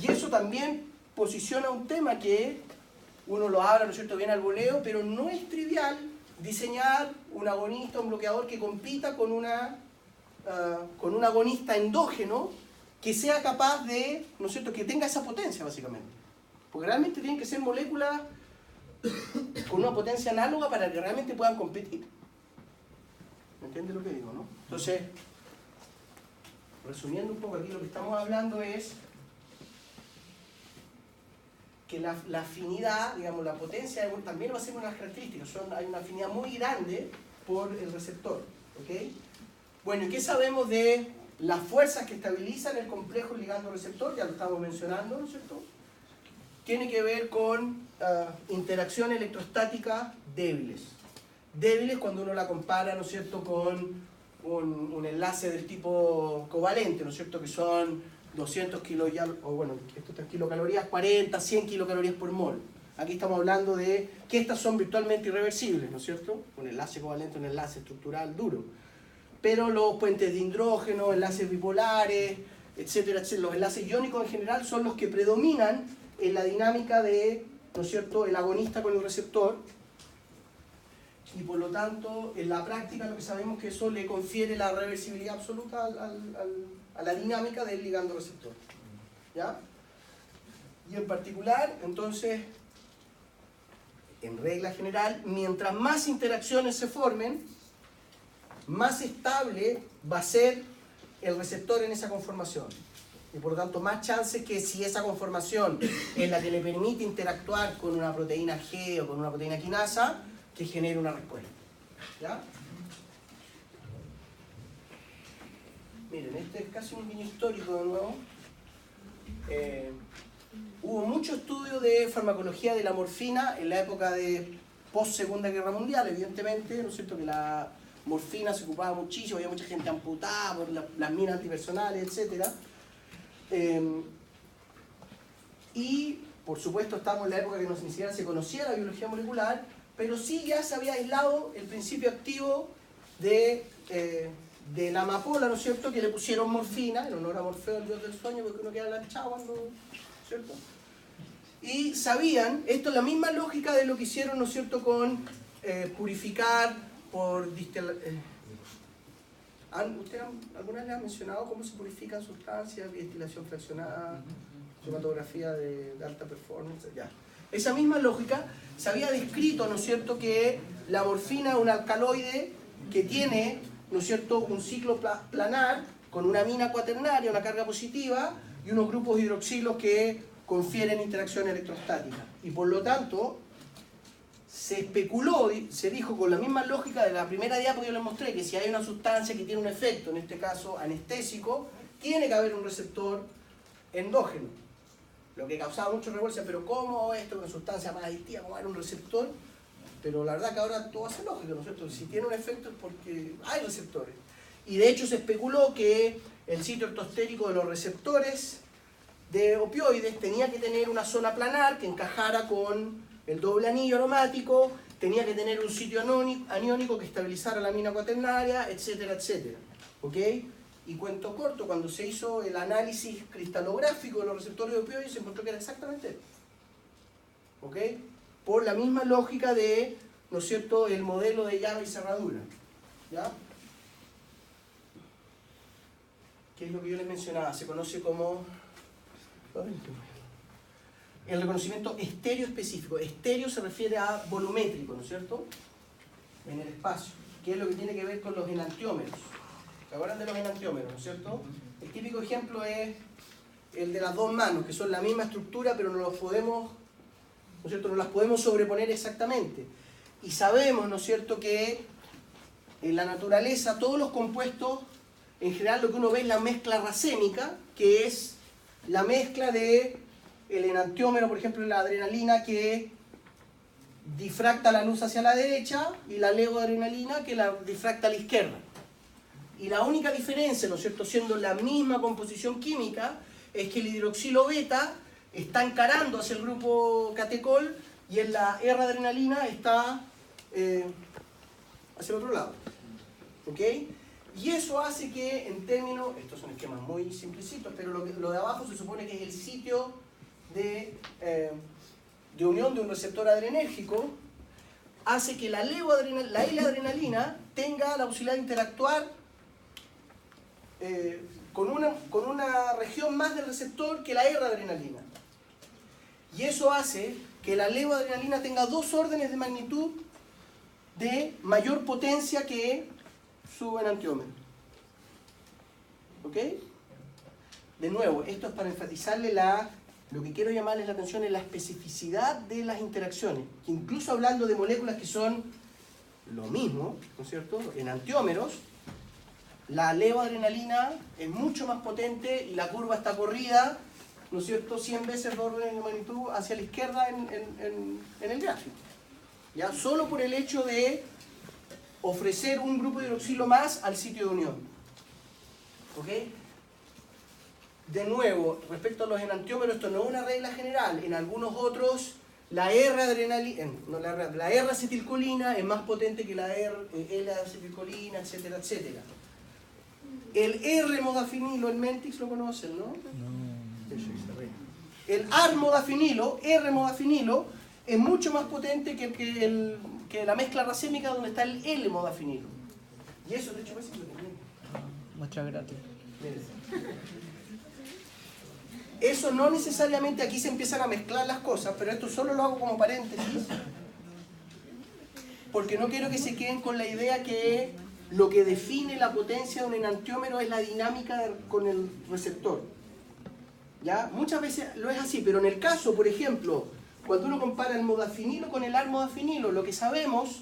y eso también posiciona un tema que uno lo habla, ¿no es cierto?, bien al voleo, pero no es trivial diseñar un agonista, un bloqueador que compita con un agonista endógeno que sea capaz de, ¿no es cierto?, que tenga esa potencia, básicamente. Porque realmente tienen que ser moléculas con una potencia análoga para que realmente puedan competir. ¿Me entiende lo que digo, no? Entonces, resumiendo un poco aquí, lo que estamos hablando es que la afinidad, digamos, la potencia también va a ser una de las características. Hay una afinidad muy grande por el receptor. ¿Ok? Bueno, ¿y qué sabemos de las fuerzas que estabilizan el complejo ligando-receptor? Ya lo estamos mencionando, ¿no es cierto? Tiene que ver con interacciones electrostáticas débiles. Débiles cuando uno la compara, ¿no es cierto?, con un enlace del tipo covalente, ¿no es cierto?, que son 200 kilocalorías, 40, 100 kilocalorías por mol. Aquí estamos hablando de que estas son virtualmente irreversibles, ¿no es cierto? Un enlace covalente, un enlace estructural duro. Pero los puentes de hidrógeno, enlaces bipolares, etcétera, etcétera, los enlaces iónicos en general son los que predominan en la dinámica de, ¿no es cierto?, el agonista con el receptor. Y por lo tanto, en la práctica lo que sabemos es que eso le confiere la reversibilidad absoluta a la dinámica del ligando-receptor. ¿Ya? Y en particular, entonces, en regla general, mientras más interacciones se formen, más estable va a ser el receptor en esa conformación. Y por lo tanto, más chances que si esa conformación es la que le permite interactuar con una proteína G o con una proteína quinasa, que genere una respuesta. ¿Ya? Miren, este es casi un guiño histórico de nuevo. Hubo mucho estudio de farmacología de la morfina en la época de post-Segunda Guerra Mundial, evidentemente, ¿no es cierto?, que la morfina se ocupaba muchísimo, había mucha gente amputada por las minas antipersonales, etc. Y, por supuesto, estamos en la época que ni siquiera se conocía la biología molecular, pero sí ya se había aislado el principio activo de la amapola, ¿no es cierto?, que le pusieron morfina, en honor a Morfeo, el dios del sueño, porque uno queda lanchado cuando, ¿cierto? Y sabían, esto es la misma lógica de lo que hicieron, ¿no es cierto?, con purificar por destilación. ¿Usted alguna vez le ha mencionado cómo se purifican sustancias, destilación fraccionada, cromatografía de alta performance? Ya. Esa misma lógica se había descrito, ¿no es cierto?, que la morfina es un alcaloide que tiene, ¿no es cierto?, un ciclo planar con una amina cuaternaria, una carga positiva, y unos grupos hidroxilos que confieren interacción electrostática. Y por lo tanto, se especuló, se dijo con la misma lógica de la primera diapo que yo les mostré, que si hay una sustancia que tiene un efecto, en este caso anestésico, tiene que haber un receptor endógeno. Lo que causaba mucha revuelta, pero ¿cómo esto, una sustancia más adictiva, cómo hay un receptor? Pero la verdad que ahora todo hace lógica, ¿no es cierto? Si tiene un efecto es porque hay receptores. Y de hecho se especuló que el sitio ortostérico de los receptores de opioides tenía que tener una zona planar que encajara con el doble anillo aromático, tenía que tener un sitio aniónico que estabilizara la amina cuaternaria, etcétera, etcétera. ¿Ok? Y cuento corto, cuando se hizo el análisis cristalográfico de los receptores de opioides, se encontró que era exactamente esto. ¿Ok? Por la misma lógica de, ¿no es cierto?, el modelo de llave y cerradura. ¿Ya? ¿Qué es lo que yo les mencionaba? Se conoce como el reconocimiento estéreo específico. Estéreo se refiere a volumétrico, ¿no es cierto?, en el espacio, que es lo que tiene que ver con los enantiómeros. ¿Se acuerdan de los enantiómeros, no es cierto? El típico ejemplo es el de las dos manos, que son la misma estructura, pero no los podemos, ¿no es cierto?, no las podemos sobreponer exactamente. Y sabemos, ¿no es cierto?, que en la naturaleza todos los compuestos, en general lo que uno ve es la mezcla racémica, que es la mezcla de el enantiómero, por ejemplo, la adrenalina, que difracta la luz hacia la derecha, y la levoadrenalina, que la difracta a la izquierda. Y la única diferencia, ¿no es cierto?, siendo la misma composición química, es que el hidroxilo beta está encarando hacia el grupo catecol y en la R-adrenalina está hacia el otro lado. ¿Ok? Y eso hace que, en términos, estos son esquemas muy simplecitos, pero lo de abajo se supone que es el sitio de unión de un receptor adrenérgico, hace que la L-adrenalina tenga la posibilidad de interactuar con una región más del receptor que la R-adrenalina. Y eso hace que la levoadrenalina tenga 2 órdenes de magnitud de mayor potencia que su enantiómero. ¿Ok? De nuevo, esto es para enfatizarle lo que quiero llamarles la atención es la especificidad de las interacciones. Que incluso hablando de moléculas que son lo mismo, ¿no es cierto?, enantiómeros, la levoadrenalina es mucho más potente y la curva está corrida, ¿no es cierto?, 100 veces de orden de magnitud hacia la izquierda en el gráfico. ¿Ya? Solo por el hecho de ofrecer un grupo de hidroxilo más al sitio de unión. ¿Ok? De nuevo, respecto a los enantiómeros, esto no es una regla general. En algunos otros, la R-acetilcolina es más potente que la L-acetilcolina, etcétera, etcétera. El R-modafinilo, el Mentix lo conocen, ¿no? El R-modafinilo es mucho más potente que la mezcla racémica donde está el L-modafinilo. Y eso, de hecho, es lo que muestra gratis. Eso no necesariamente, aquí se empiezan a mezclar las cosas, pero esto solo lo hago como paréntesis, porque no quiero que se queden con la idea que lo que define la potencia de un enantiómero es la dinámica con el receptor. ¿Ya? Muchas veces lo es así, pero en el caso, por ejemplo, cuando uno compara el modafinilo con el R-modafinilo, lo que sabemos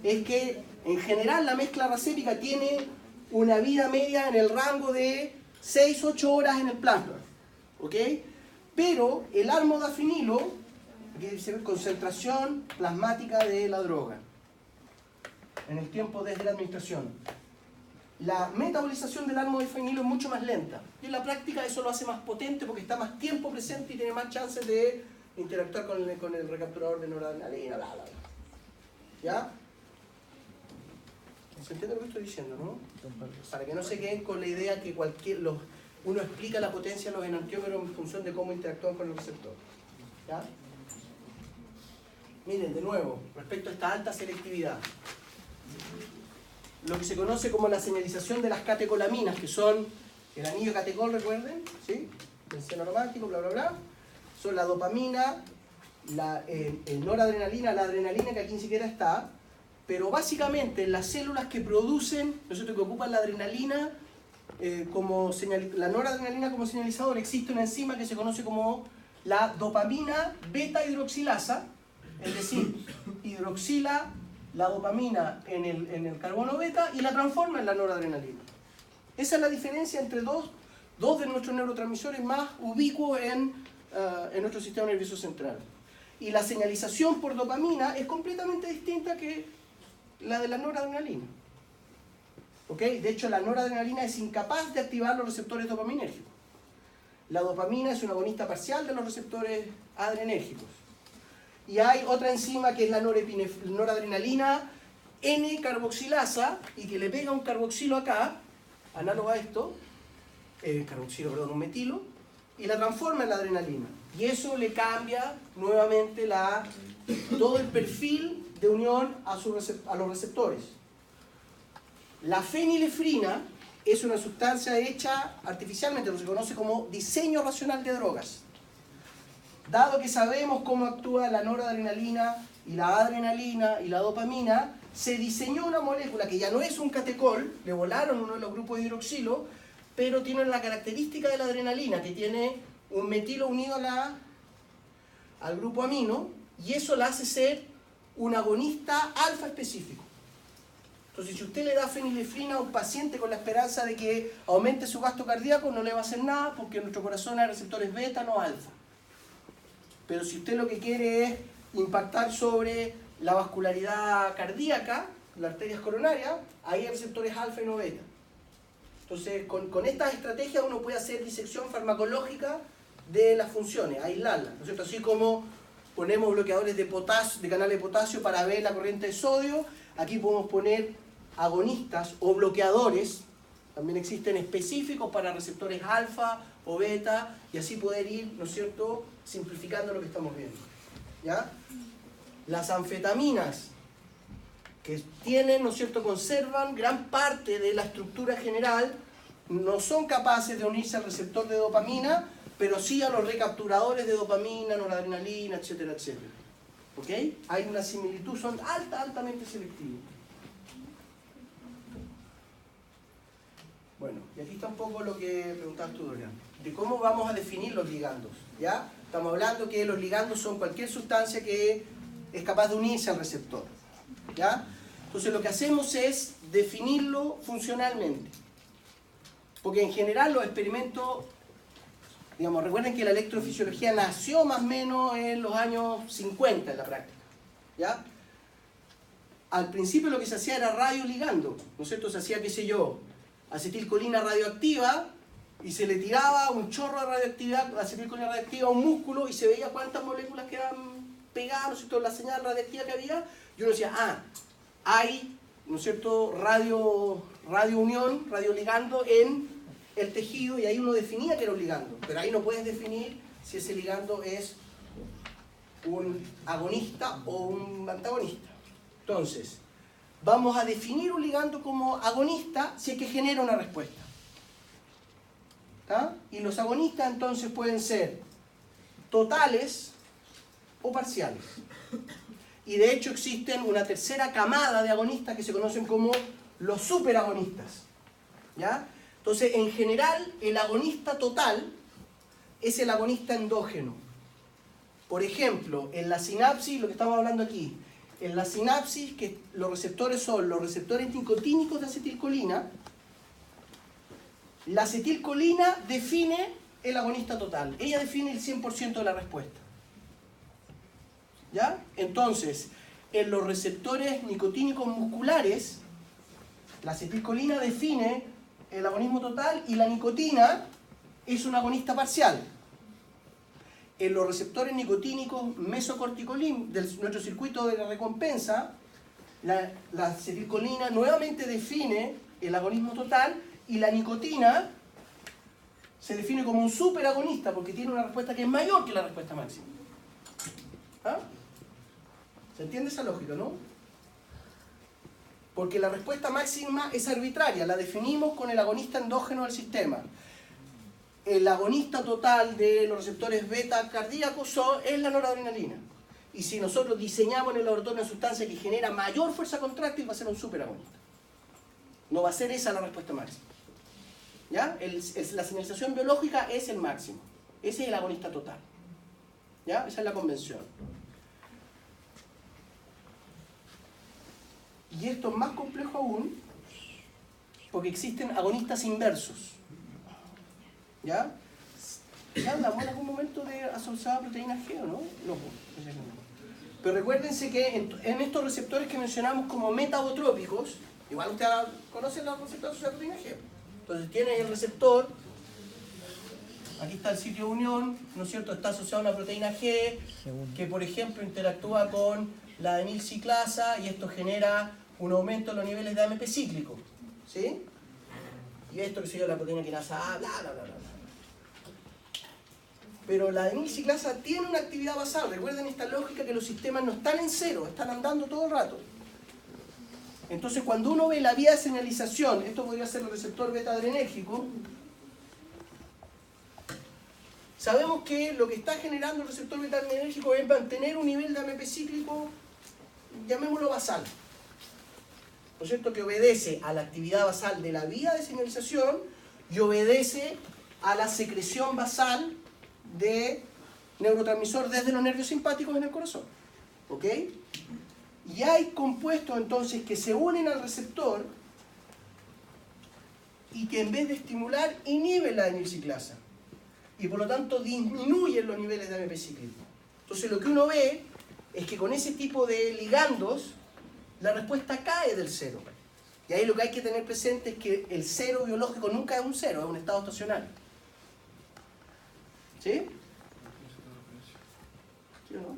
es que en general la mezcla racémica tiene una vida media en el rango de 6-8 horas en el plasma. ¿Ok? Pero el R-modafinilo, aquí dice concentración plasmática de la droga en el tiempo desde la administración. La metabolización del R-modafinilo es mucho más lenta. Y en la práctica eso lo hace más potente porque está más tiempo presente y tiene más chances de interactuar con el recapturador de noradrenalina, bla, bla, bla. ¿Ya? ¿Se entiende lo que estoy diciendo, no? Para que no se queden con la idea que uno explica la potencia de los enantiómeros en función de cómo interactúan con el receptor. ¿Ya? Miren, de nuevo, respecto a esta alta selectividad, lo que se conoce como la señalización de las catecolaminas, que son el anillo catecol, recuerden, ¿sí? Benceno aromático, bla, bla, bla, son la dopamina, el noradrenalina, la adrenalina, que aquí ni siquiera está, pero básicamente las células que producen, nosotros que ocupan la adrenalina, la noradrenalina como señalizador, existe una enzima que se conoce como la dopamina beta hidroxilasa, es decir, hidroxila la dopamina en el carbono beta y la transforma en la noradrenalina. Esa es la diferencia entre dos de nuestros neurotransmisores más ubicuos en nuestro sistema nervioso central. Y la señalización por dopamina es completamente distinta que la de la noradrenalina. ¿Ok? De hecho, la noradrenalina es incapaz de activar los receptores dopaminérgicos. La dopamina es una agonista parcial de los receptores adrenérgicos. Y hay otra enzima que es la noradrenalina N-carboxilasa y que le pega un carboxilo acá, análogo a esto, un metilo, y la transforma en la adrenalina. Y eso le cambia nuevamente todo el perfil de unión a los receptores. La fenilefrina es una sustancia hecha artificialmente, lo que se conoce como diseño racional de drogas. Dado que sabemos cómo actúa la noradrenalina y la adrenalina y la dopamina, se diseñó una molécula que ya no es un catecol, le volaron uno de los grupos de hidroxilo, pero tiene la característica de la adrenalina, que tiene un metilo unido al grupo amino, y eso la hace ser un agonista alfa específico. Entonces, si usted le da fenilefrina a un paciente con la esperanza de que aumente su gasto cardíaco, no le va a hacer nada, porque en nuestro corazón hay receptores beta, no alfa. Pero si usted lo que quiere es impactar sobre la vascularidad cardíaca, las arterias coronarias, ahí hay receptores alfa y no beta. Entonces, con estas estrategias uno puede hacer disección farmacológica de las funciones, aislarlas, ¿no es cierto? Así como ponemos bloqueadores de potasio, de canal de potasio para ver la corriente de sodio, aquí podemos poner agonistas o bloqueadores, también existen específicos para receptores alfa o beta, y así poder ir, ¿no es cierto?, simplificando lo que estamos viendo. ¿Ya? Las anfetaminas, que tienen, ¿no es cierto?, conservan gran parte de la estructura general, no son capaces de unirse al receptor de dopamina, pero sí a los recapturadores de dopamina, noradrenalina, etcétera, etcétera. ¿Ok? Hay una similitud, son altamente selectivos. Bueno, y aquí está un poco lo que preguntabas tú, Dorian, de cómo vamos a definir los ligandos. ¿Ya? Estamos hablando que los ligandos son cualquier sustancia que es capaz de unirse al receptor. ¿Ya? Entonces lo que hacemos es definirlo funcionalmente. Porque en general los experimentos, digamos, recuerden que la electrofisiología nació más o menos en los años 50 en la práctica. ¿Ya? Al principio lo que se hacía era radioligando, ¿no es cierto? Se hacía, qué sé yo, acetilcolina radioactiva, y se le tiraba un chorro de radioactividad, acetilcolina radioactiva a un músculo, y se veía cuántas moléculas quedaban pegadas, ¿no es cierto?, la señal radioactiva que había, y uno decía, hay, ¿no es cierto?, radiounión, radioligando en el tejido, y ahí uno definía que era un ligando, pero ahí no puedes definir si ese ligando es un agonista o un antagonista. Entonces, vamos a definir un ligando como agonista si es que genera una respuesta. ¿Tá? Y los agonistas entonces pueden ser totales o parciales. Y de hecho existen una tercera camada de agonistas que se conocen como los superagonistas. ¿Ya? Entonces, en general, el agonista total es el agonista endógeno. Por ejemplo, en la sinapsis, lo que estamos hablando aquí, en la sinapsis, que los receptores son los receptores nicotínicos de acetilcolina, la acetilcolina define el agonista total. Ella define el 100% de la respuesta. ¿Ya? Entonces, en los receptores nicotínicos musculares, la acetilcolina define el agonismo total y la nicotina es un agonista parcial. En los receptores nicotínicos mesocorticolín de nuestro circuito de la recompensa, la acetilcolina nuevamente define el agonismo total y la nicotina se define como un superagonista porque tiene una respuesta que es mayor que la respuesta máxima. ¿Ah? ¿Se entiende esa lógica, no? Porque la respuesta máxima es arbitraria, la definimos con el agonista endógeno del sistema. El agonista total de los receptores beta cardíacos es la noradrenalina. Y si nosotros diseñamos en el laboratorio una sustancia que genera mayor fuerza contráctil, va a ser un superagonista. No va a ser esa la respuesta máxima. ¿Ya? La señalización biológica es el máximo. Ese es el agonista total. ¿Ya? Esa es la convención. Y esto es más complejo aún porque existen agonistas inversos. ¿Ya? ¿Ya hablamos en algún momento de asociada proteína G o no? No, pues, pero recuérdense que en estos receptores que mencionamos como metabotrópicos, igual ustedes conocen los receptores asociados a proteína G. Entonces tiene el receptor, aquí está el sitio de unión, ¿no es cierto? Está asociado a una proteína G, que por ejemplo interactúa con la adenilciclasa y esto genera un aumento en los niveles de AMP cíclico. ¿Sí? Y esto que se llama la proteína quinasa A, bla, bla, bla, bla. Pero la adenilciclasa tiene una actividad basal. Recuerden esta lógica que los sistemas no están en cero, están andando todo el rato. Entonces cuando uno ve la vía de señalización, esto podría ser el receptor beta-adrenérgico, sabemos que lo que está generando el receptor beta-adrenérgico es mantener un nivel de AMP cíclico, llamémoslo basal. ¿No es cierto? Que obedece a la actividad basal de la vía de señalización, y obedece a la secreción basal de neurotransmisor desde los nervios simpáticos en el corazón. ¿Ok? Y hay compuestos entonces que se unen al receptor y que en vez de estimular inhiben la denilciclasa y por lo tanto disminuyen los niveles de AMP cíclico. Entonces lo que uno ve es que con ese tipo de ligandos la respuesta cae del cero. Y ahí lo que hay que tener presente es que el cero biológico nunca es un cero, es un estado estacionario. ¿Sí? ¿Sí o no?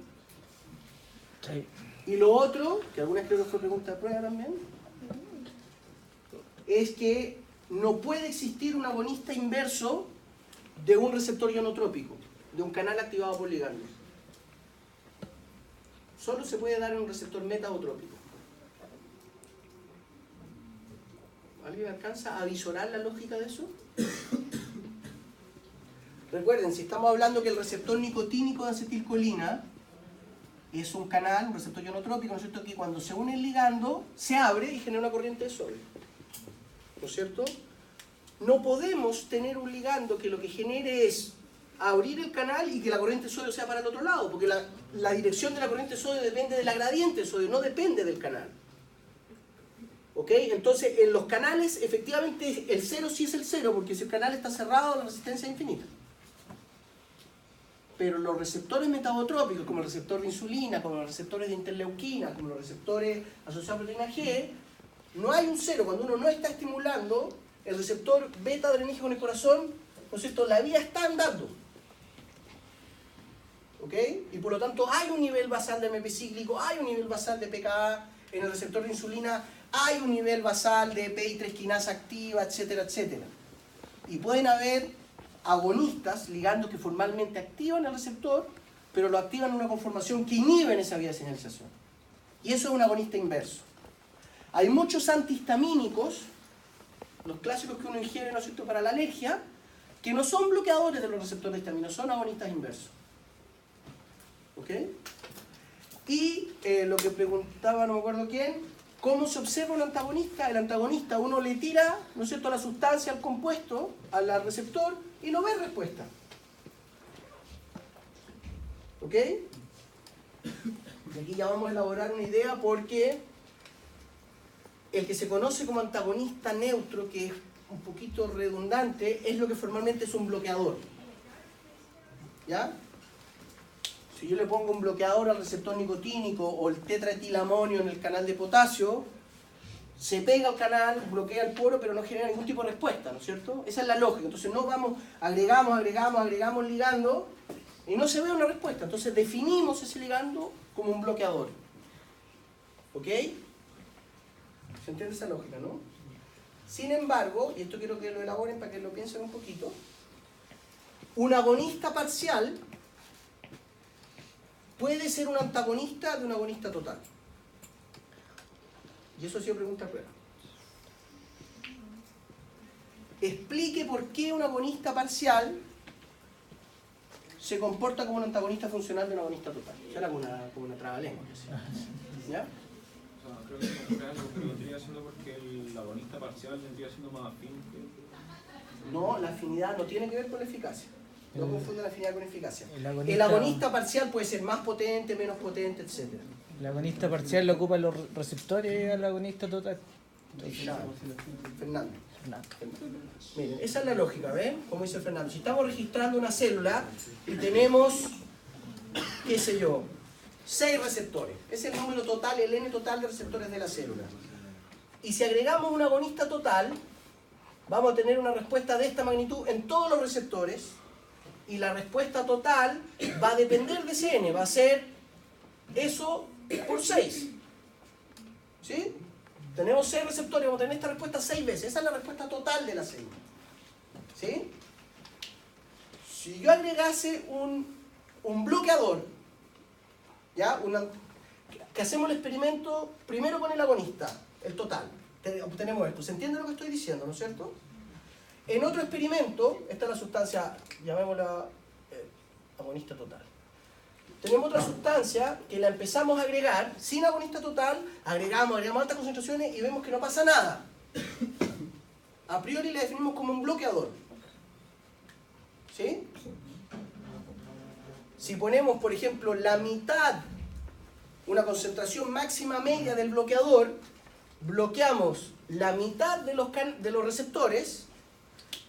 Sí. Y lo otro, que algunas creo que fue pregunta de prueba también, es que no puede existir un agonista inverso de un receptor ionotrópico, de un canal activado por ligandos. Solo se puede dar en un receptor metabotrópico. ¿Alguien alcanza a visorar la lógica de eso? Recuerden, si estamos hablando que el receptor nicotínico de acetilcolina es un canal, un receptor ionotrópico, ¿no es cierto? Que cuando se une el ligando, se abre y genera una corriente de sodio. ¿No es cierto? No podemos tener un ligando que lo que genere es abrir el canal y que la corriente de sodio sea para el otro lado, porque la dirección de la corriente de sodio depende de la gradiente de sodio, no depende del canal. ¿Ok? Entonces, en los canales, efectivamente, el cero sí es el cero, porque si el canal está cerrado, la resistencia es infinita. Pero los receptores metabotrópicos, como el receptor de insulina, como los receptores de interleuquina, como los receptores asociados a proteína G, no hay un cero. Cuando uno no está estimulando el receptor beta adrenérgico en el corazón, ¿no es cierto? La vía está andando. ¿Ok? Y por lo tanto hay un nivel basal de AMP cíclico, hay un nivel basal de pKa en el receptor de insulina, hay un nivel basal de PI3 quinasa activa, etcétera, etcétera. Y pueden haber agonistas, ligandos que formalmente activan el receptor, pero lo activan en una conformación que inhiben esa vía de señalización. Y eso es un agonista inverso. Hay muchos antihistamínicos, los clásicos que uno ingiere, ¿no es cierto?, para la alergia, que no son bloqueadores de los receptores de histamina, son agonistas inversos. ¿Ok? Y lo que preguntaba, no me acuerdo quién, ¿cómo se observa un antagonista? El antagonista, uno le tira, ¿no es cierto?, la sustancia al compuesto, al receptor, y no ve respuesta. ¿Ok? Y aquí ya vamos a elaborar una idea porque el que se conoce como antagonista neutro, que es un poquito redundante, es lo que formalmente es un bloqueador. ¿Ya? Si yo le pongo un bloqueador al receptor nicotínico o el tetraetilamonio en el canal de potasio, se pega al canal, bloquea el poro, pero no genera ningún tipo de respuesta, ¿no es cierto? Esa es la lógica. Entonces no vamos, agregamos ligando y no se ve una respuesta. Entonces definimos ese ligando como un bloqueador. ¿Ok? ¿Se entiende esa lógica, no? Sin embargo, y esto quiero que lo elaboren para que lo piensen un poquito, un agonista parcial puede ser un antagonista de un agonista total. Y eso ha sido pregunta a prueba. Explique por qué un agonista parcial se comporta como un antagonista funcional de un agonista total. Será como una trabalengua. ¿Ya? O sea, creo que se me ocurre algo, pero vendría siendo porque el agonista parcial vendría siendo más afín que... No, la afinidad no tiene que ver con la eficacia. No confundan la afinidad con eficacia. El agonista parcial puede ser más potente, menos potente, etc. El agonista parcial lo ocupan los receptores al agonista total. Fernando. Miren, esa es la lógica, ¿ven? Como dice Fernando. Si estamos registrando una célula y tenemos, qué sé yo, 6 receptores. Es el número total, el N total de receptores de la célula. Y si agregamos un agonista total, vamos a tener una respuesta de esta magnitud en todos los receptores. Y la respuesta total va a depender de ese N. Va a ser eso por 6. ¿Sí? Tenemos 6 receptores, vamos a tener esta respuesta 6 veces. Esa es la respuesta total de la célula. ¿Sí? Si yo agregase un bloqueador, ¿ya? Que hacemos el experimento primero con el agonista, el total. Obtenemos esto. ¿Se entiende lo que estoy diciendo, no es cierto? En otro experimento, esta es la sustancia, llamémosla agonista total. Tenemos otra sustancia que la empezamos a agregar sin agonista total, agregamos altas concentraciones y vemos que no pasa nada. a priori la definimos como un bloqueador. ¿Sí? Si ponemos, por ejemplo, la mitad, una concentración máxima media del bloqueador, bloqueamos la mitad de los receptores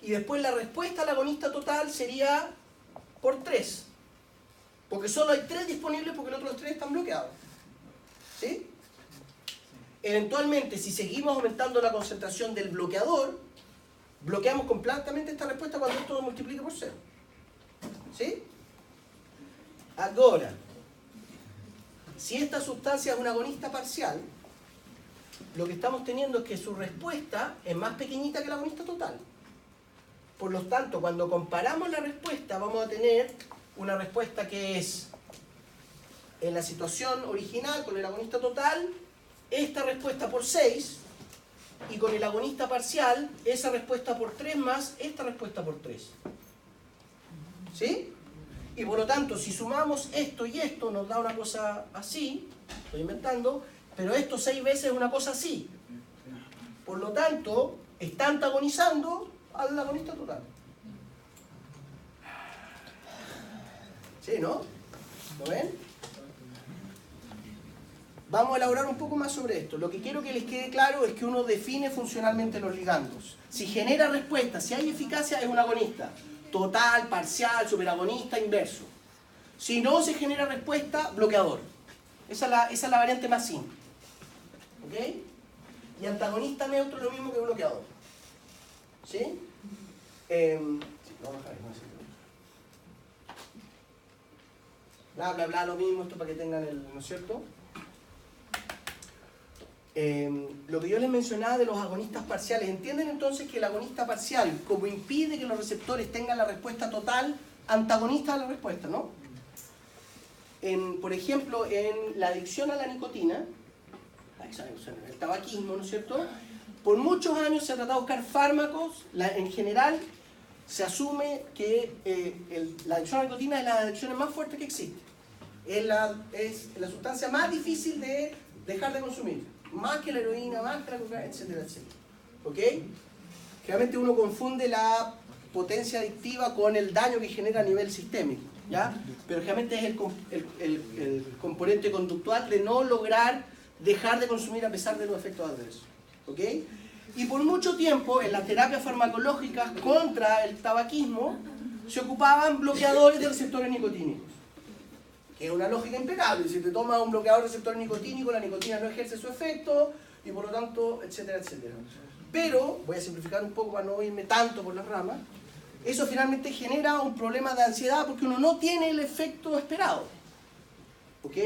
y después la respuesta al agonista total sería por 3. Porque solo hay 3 disponibles porque los otros 3 están bloqueados. ¿Sí? Eventualmente, si seguimos aumentando la concentración del bloqueador, bloqueamos completamente esta respuesta cuando esto se multiplique por 0. ¿Sí? Ahora, si esta sustancia es un agonista parcial, lo que estamos teniendo es que su respuesta es más pequeñita que el agonista total. Por lo tanto, cuando comparamos la respuesta, vamos a tener una respuesta que es, en la situación original con el agonista total, esta respuesta por 6, y con el agonista parcial, esa respuesta por 3 más esta respuesta por 3. ¿Sí? Y por lo tanto, si sumamos esto y esto, nos da una cosa así, estoy inventando, pero esto 6 veces es una cosa así. Por lo tanto, está antagonizando al agonista total. ¿Sí, no? ¿Lo ven? Vamos a elaborar un poco más sobre esto. Lo que quiero que les quede claro es que uno define funcionalmente los ligandos. Si genera respuesta, si hay eficacia, es un agonista. Total, parcial, superagonista, inverso. Si no se genera respuesta, bloqueador. Esa es la variante más simple. ¿Ok? Y antagonista neutro es lo mismo que bloqueador. ¿Sí? Vamos a dejar, no sé. Bla, bla, bla, lo mismo, esto para que tengan el, ¿no es cierto? Lo que yo les mencionaba de los agonistas parciales, ¿entienden entonces que el agonista parcial, como impide que los receptores tengan la respuesta total, antagoniza a la respuesta, ¿no? Por ejemplo, en la adicción a la nicotina, el tabaquismo, ¿no es cierto? Por muchos años se ha tratado de buscar fármacos, en general se asume que la adicción a la nicotina es la adicción más fuerte que existe. Es la sustancia más difícil de dejar de consumir. Más que la heroína, más que la cocaína, etcétera, etcétera. ¿Ok? Generalmente uno confunde la potencia adictiva con el daño que genera a nivel sistémico, ¿ya? Pero generalmente es el componente conductual de no lograr dejar de consumir a pesar de los efectos adversos. ¿Ok? Y por mucho tiempo en las terapias farmacológicas contra el tabaquismo se ocupaban bloqueadores de receptores nicotínicos. Que es una lógica impecable. Si te tomas un bloqueador de receptor nicotínico, la nicotina no ejerce su efecto y por lo tanto, etcétera, etcétera. Pero, voy a simplificar un poco para no irme tanto por las ramas, eso finalmente genera un problema de ansiedad porque uno no tiene el efecto esperado. ¿Ok?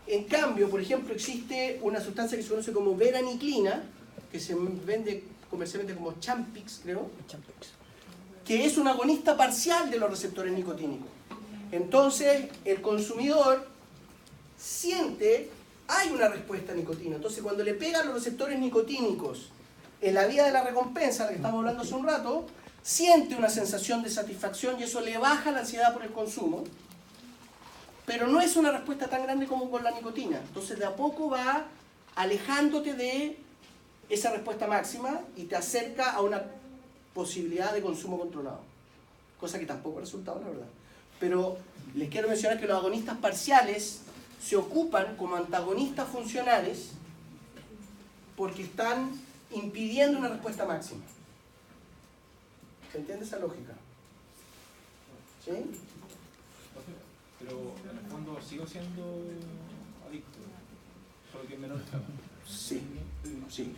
En cambio, por ejemplo, existe una sustancia que se conoce como veraniclina, que se vende comercialmente como Champix, creo, que es un agonista parcial de los receptores nicotínicos. Entonces, el consumidor siente, hay una respuesta a nicotina. Entonces, cuando le pegan los receptores nicotínicos en la vía de la recompensa, la que estamos hablando hace un rato, siente una sensación de satisfacción y eso le baja la ansiedad por el consumo. Pero no es una respuesta tan grande como con la nicotina. Entonces, de a poco va alejándote de esa respuesta máxima y te acerca a una posibilidad de consumo controlado. Cosa que tampoco ha resultado, la verdad. Pero les quiero mencionar que los agonistas parciales se ocupan como antagonistas funcionales porque están impidiendo una respuesta máxima. ¿Se entiende esa lógica? ¿Sí? Pero en el fondo sigo siendo adicto, solo que en menor escala. Sí, sí.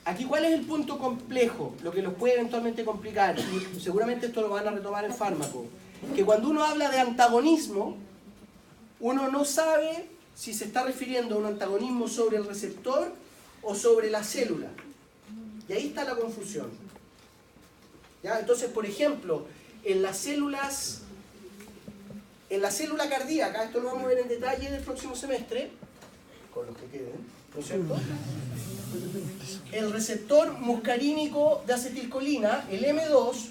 Aquí, ¿cuál es el punto complejo? Lo que los puede eventualmente complicar, y seguramente esto lo van a retomar en fármaco, que cuando uno habla de antagonismo, uno no sabe si se está refiriendo a un antagonismo sobre el receptor o sobre la célula. Y ahí está la confusión. ¿Ya? Entonces, por ejemplo, en la célula cardíaca, esto lo vamos a ver en detalle en el próximo semestre, con los que queden, ¿no es cierto? El receptor muscarínico de acetilcolina, el M2,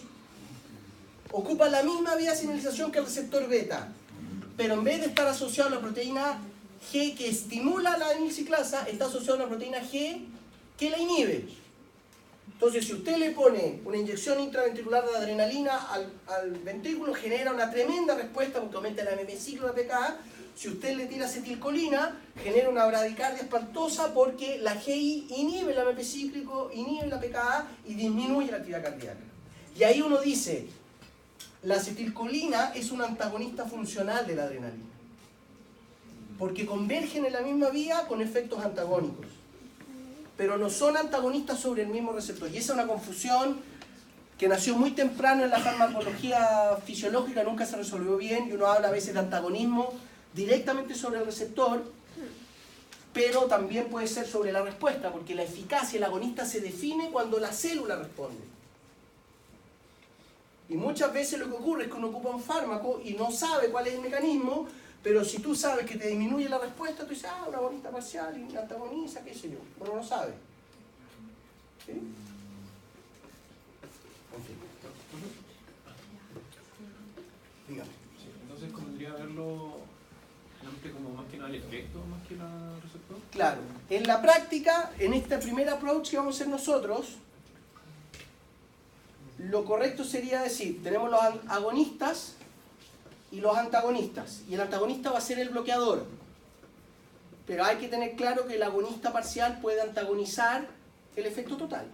ocupa la misma vía de señalización que el receptor beta, pero en vez de estar asociado a la proteína G que estimula la adenilciclasa está asociado a una proteína G que la inhibe. Entonces, si usted le pone una inyección intraventricular de adrenalina al ventrículo, genera una tremenda respuesta porque aumenta la AMP ciclo de PKA. Si usted le tira acetilcolina, genera una bradicardia espantosa porque la GI inhibe el AMP cíclico, inhibe la PKA y disminuye la actividad cardíaca. Y ahí uno dice, la acetilcolina es un antagonista funcional de la adrenalina, porque convergen en la misma vía con efectos antagónicos, pero no son antagonistas sobre el mismo receptor. Y esa es una confusión que nació muy temprano en la farmacología fisiológica, nunca se resolvió bien, y uno habla a veces de antagonismo directamente sobre el receptor, pero también puede ser sobre la respuesta, porque la eficacia del agonista se define cuando la célula responde. Y muchas veces lo que ocurre es que uno ocupa un fármaco y no sabe cuál es el mecanismo, pero si tú sabes que te disminuye la respuesta, tú dices, ah, una agonista parcial, y antagoniza, qué sé yo. Pero no sabe. ¿Sí? En fin. Dígame. Sí, entonces convendría verlo como más que nada el efecto, más que el receptor. Claro. En la práctica, en este primer approach que vamos a hacer nosotros, lo correcto sería decir, tenemos los agonistas y los antagonistas. Y el antagonista va a ser el bloqueador. Pero hay que tener claro que el agonista parcial puede antagonizar el efecto total.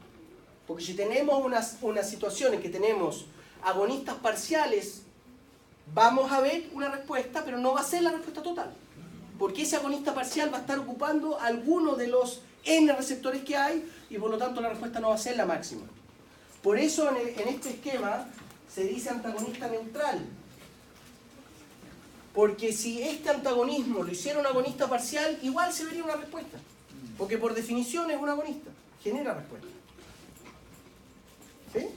Porque si tenemos unas situaciones en que tenemos agonistas parciales, vamos a ver una respuesta, pero no va a ser la respuesta total. Porque ese agonista parcial va a estar ocupando alguno de los N receptores que hay y por lo tanto la respuesta no va a ser la máxima. Por eso en este esquema se dice antagonista neutral. Porque si este antagonismo lo hiciera un agonista parcial, igual se vería una respuesta. Porque por definición es un agonista, genera respuesta. ¿Sí?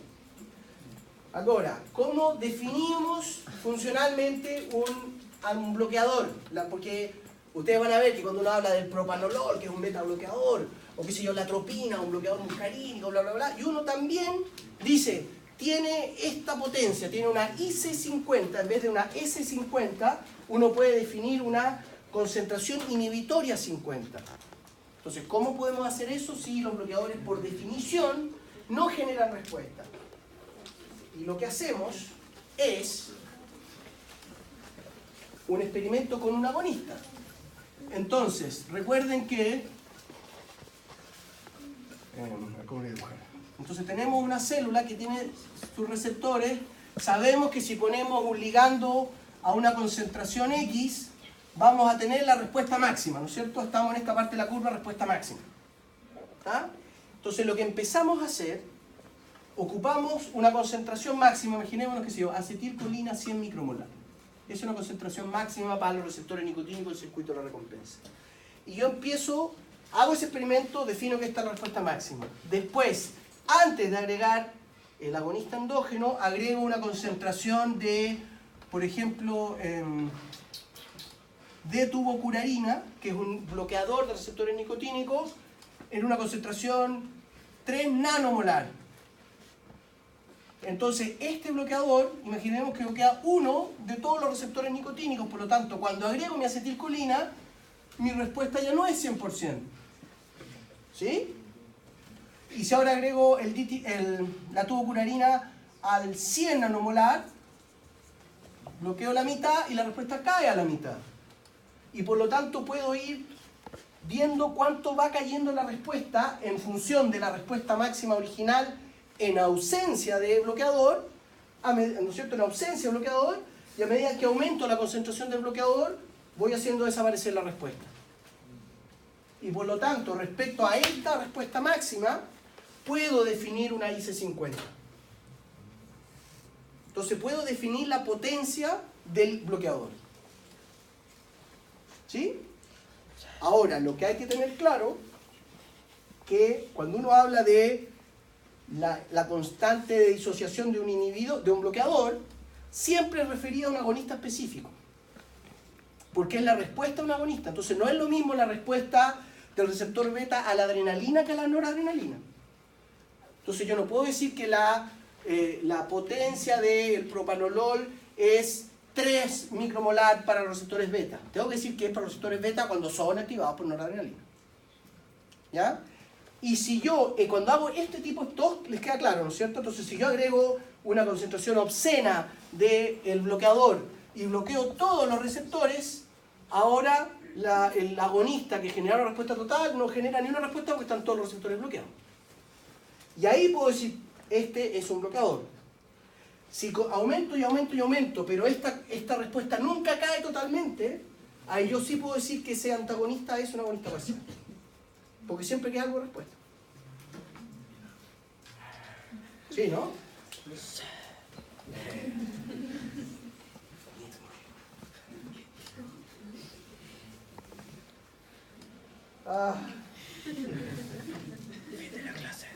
Ahora, ¿cómo definimos funcionalmente un bloqueador? Porque ustedes van a ver que cuando uno habla del propanolol, que es un beta bloqueador, o qué sé yo, la atropina, un bloqueador muscarínico, bla, bla, bla, y uno también dice, tiene esta potencia, tiene una IC50, en vez de una S50, uno puede definir una concentración inhibitoria 50. Entonces, ¿cómo podemos hacer eso si los bloqueadores por definición no generan respuesta? Y lo que hacemos es un experimento con un agonista. Entonces, recuerden que... ¿cómo voy a dibujar? Entonces tenemos una célula que tiene sus receptores. Sabemos que si ponemos un ligando a una concentración X, vamos a tener la respuesta máxima, ¿no es cierto? Estamos en esta parte de la curva, respuesta máxima. ¿Está? Entonces lo que empezamos a hacer, ocupamos una concentración máxima, imaginémonos que si acetilcolina 100 micromolar. Es una concentración máxima para los receptores nicotínicos del circuito de la recompensa. Y yo empiezo, hago ese experimento, defino que esta es la respuesta máxima. Después, antes de agregar el agonista endógeno, agrego una concentración de, por ejemplo, de tubocurarina, que es un bloqueador de receptores nicotínicos, en una concentración 3 nanomolar. Entonces, este bloqueador, imaginemos que bloquea uno de todos los receptores nicotínicos, por lo tanto, cuando agrego mi acetilcolina, mi respuesta ya no es 100%. ¿Sí? Y si ahora agrego la tubocurarina al 100 nanomolar, bloqueo la mitad y la respuesta cae a la mitad. Y por lo tanto puedo ir viendo cuánto va cayendo la respuesta en función de la respuesta máxima original en ausencia de bloqueador, ¿no es cierto? En ausencia de bloqueador, y a medida que aumento la concentración del bloqueador, voy haciendo desaparecer la respuesta. Y por lo tanto, respecto a esta respuesta máxima, puedo definir una IC50. Entonces puedo definir la potencia del bloqueador. ¿Sí? Ahora, lo que hay que tener claro, que cuando uno habla de la constante de disociación de un inhibidor, de un bloqueador, siempre es referida a un agonista específico. Porque es la respuesta a un agonista. Entonces no es lo mismo la respuesta del receptor beta a la adrenalina que a la noradrenalina. Entonces yo no puedo decir que la potencia del propanolol es 3 micromolar para los receptores beta. Tengo que decir que es para los receptores beta cuando son activados por noradrenalina. ¿Ya? Y si yo, cuando hago este tipo, todos les queda claro, ¿no es cierto? Entonces, si yo agrego una concentración obscena del bloqueador y bloqueo todos los receptores, ahora el agonista que genera una respuesta total no genera ni una respuesta porque están todos los receptores bloqueados. Y ahí puedo decir, este es un bloqueador. Si aumento y aumento y aumento, pero esta respuesta nunca cae totalmente, ahí yo sí puedo decir que ese antagonista es un agonista parcial. Porque siempre queda algo de respuesta. ¿Sí, no?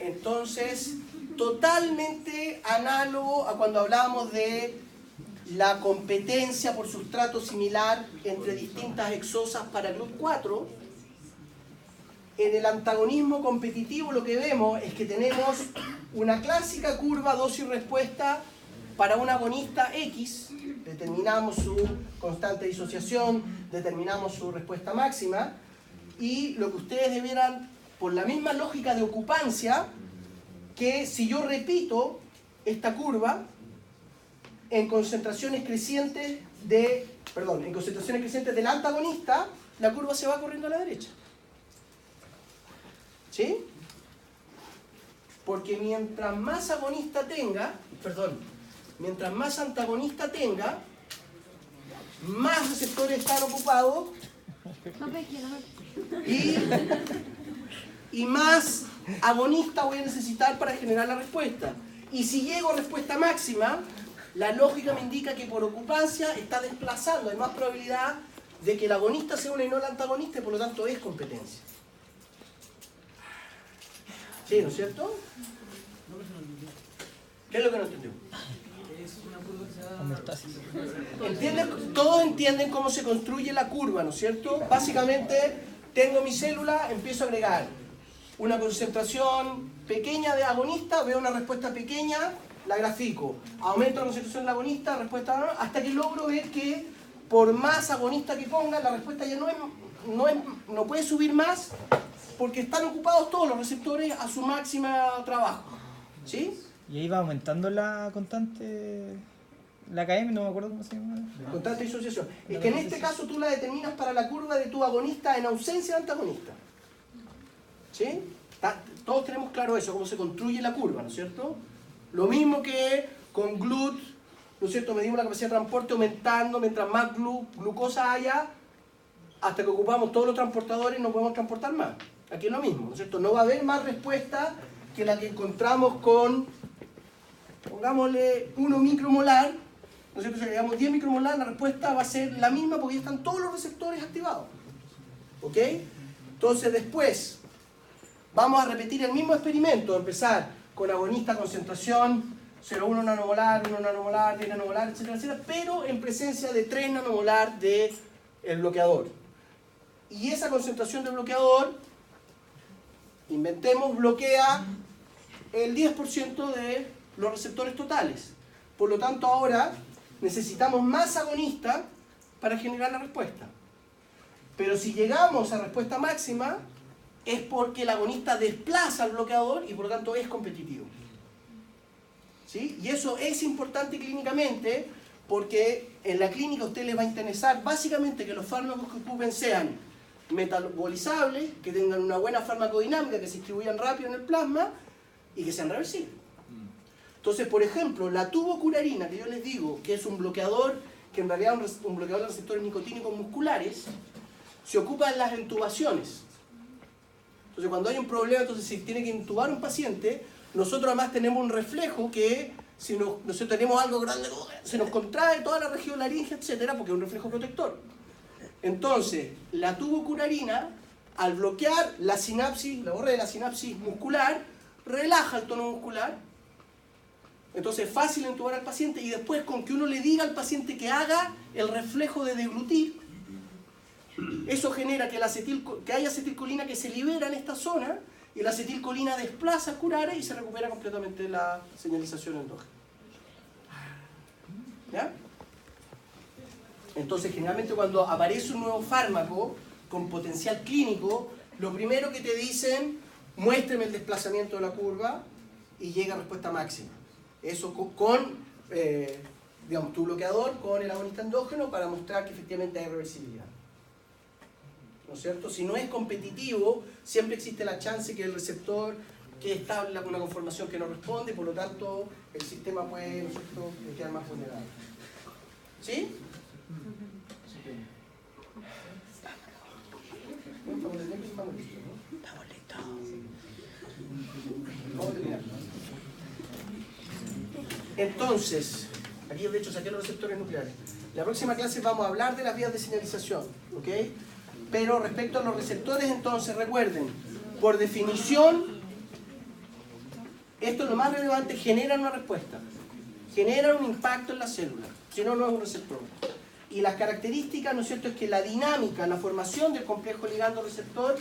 Entonces, totalmente análogo a cuando hablábamos de la competencia por sustrato similar entre distintas exosas para GLUT4. En el antagonismo competitivo lo que vemos es que tenemos una clásica curva dosis-respuesta para un agonista X. Determinamos su constante de disociación, determinamos su respuesta máxima, y lo que ustedes debieran, por la misma lógica de ocupancia, que si yo repito esta curva en concentraciones crecientes del antagonista, la curva se va corriendo a la derecha. ¿Sí? Porque mientras más antagonista tenga, más receptores están ocupados y más agonista voy a necesitar para generar la respuesta. Y si llego a respuesta máxima, la lógica me indica que por ocupancia está desplazando, hay más probabilidad de que el agonista sea una y no el antagonista, y por lo tanto es competencia. ¿Sí, no es cierto? ¿Qué es lo que no entendió? Todos entienden cómo se construye la curva, ¿no es cierto? Básicamente, tengo mi célula, empiezo a agregar una concentración pequeña de agonista, veo una respuesta pequeña, la grafico. Aumento la concentración del agonista, respuesta hasta que logro ver que por más agonista que ponga, la respuesta ya no puede subir más, porque están ocupados todos los receptores a su máxima trabajo. ¿Sí? Y ahí va aumentando la constante, la KM, no me acuerdo cómo se llama. Constante de disociación. Es que en este caso tú la determinas para la curva de tu agonista en ausencia de antagonista. ¿Sí? Todos tenemos claro eso, cómo se construye la curva, ¿no es cierto? Lo mismo que con GLUT, ¿no es cierto? Medimos la capacidad de transporte aumentando, mientras más glucosa haya, hasta que ocupamos todos los transportadores no podemos transportar más. Aquí es lo mismo, ¿no es cierto? No va a haber más respuesta que la que encontramos con, pongámosle, 1 micromolar, ¿no es cierto? Si agregamos 10 micromolar, la respuesta va a ser la misma porque ya están todos los receptores activados. ¿Ok? Entonces después vamos a repetir el mismo experimento, empezar con agonista concentración 0,1 nanomolar, 1 nanomolar, 10 nanomolar, etcétera, etcétera, pero en presencia de 3 nanomolar del bloqueador. Y esa concentración de bloqueador, inventemos, bloquea el 10% de los receptores totales. Por lo tanto, ahora necesitamos más agonista para generar la respuesta. Pero si llegamos a respuesta máxima, es porque el agonista desplaza al bloqueador y por lo tanto es competitivo. ¿Sí? Y eso es importante clínicamente porque en la clínica a usted le va a interesar básicamente que los fármacos que ocupen sean metabolizables, que tengan una buena farmacodinámica, que se distribuyan rápido en el plasma y que sean reversibles. Entonces, por ejemplo, la tubocurarina, que yo les digo que es un bloqueador, que en realidad es un bloqueador de receptores nicotínicos musculares, se ocupa en las intubaciones. Entonces, cuando hay un problema, entonces se tiene que intubar un paciente, nosotros además tenemos un reflejo que, si nosotros tenemos algo grande, se nos contrae toda la región laringea, etcétera, porque es un reflejo protector. Entonces, la tubocurarina, al bloquear la sinapsis, la borra de la sinapsis muscular, relaja el tono muscular. Entonces es fácil intubar al paciente y después con que uno le diga al paciente que haga el reflejo de deglutir, eso genera que haya acetilcolina que se libera en esta zona y la acetilcolina desplaza a curares y se recupera completamente la señalización endógena. ¿Ya? Entonces, generalmente cuando aparece un nuevo fármaco con potencial clínico, lo primero que te dicen, muéstrame el desplazamiento de la curva y llega a respuesta máxima. Eso con digamos, tu bloqueador con el agonista endógeno para mostrar que efectivamente hay reversibilidad. ¿No es cierto? Si no es competitivo, siempre existe la chance que el receptor quede estable con una conformación que no responde, por lo tanto el sistema puede, ¿no es cierto?, quedar más vulnerable. ¿Sí? Estamos listos. Vamos a terminar. Entonces, aquí de hecho saqué los receptores nucleares. La próxima clase vamos a hablar de las vías de señalización, ¿ok? Pero respecto a los receptores, entonces recuerden, por definición, esto es lo más relevante, generan una respuesta, generan un impacto en la célula, si no, no es un receptor. Y las características, ¿no es cierto?, es que la dinámica, la formación del complejo ligando-receptor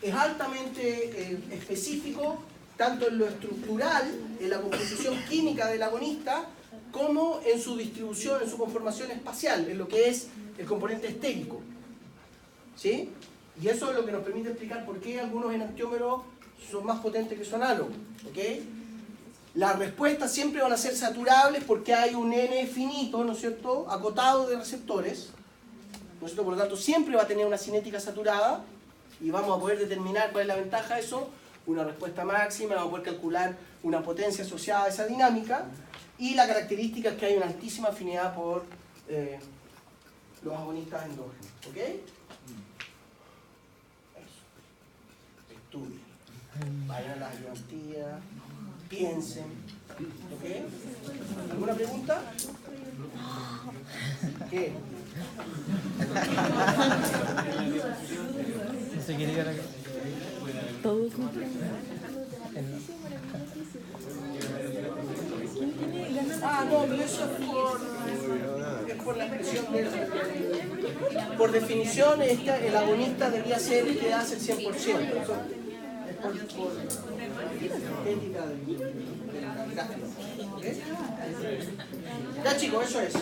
es altamente específico, tanto en lo estructural, en la composición química del agonista, como en su distribución, en su conformación espacial, en lo que es el componente estérico. ¿Sí? Y eso es lo que nos permite explicar por qué algunos enantiómeros son más potentes que su análogo. ¿Ok? Las respuestas siempre van a ser saturables porque hay un N finito, ¿no es cierto?, acotado de receptores, ¿no es cierto? Por lo tanto, siempre va a tener una cinética saturada y vamos a poder determinar cuál es la ventaja de eso, una respuesta máxima, vamos a poder calcular una potencia asociada a esa dinámica, y la característica es que hay una altísima afinidad por los agonistas endógenos. ¿Ok? Eso. Estudien. Vayan a las ayudantías, piensen. ¿Ok? ¿Alguna pregunta? ¿Qué? No sé qué diga la que. Todos cumplen. Ah, no, pero eso es por la expresión del... Por definición, el agonista debería ser el que hace el 100%. Eso es por ética del gráfico. ¿Ok? Ya chicos, eso es.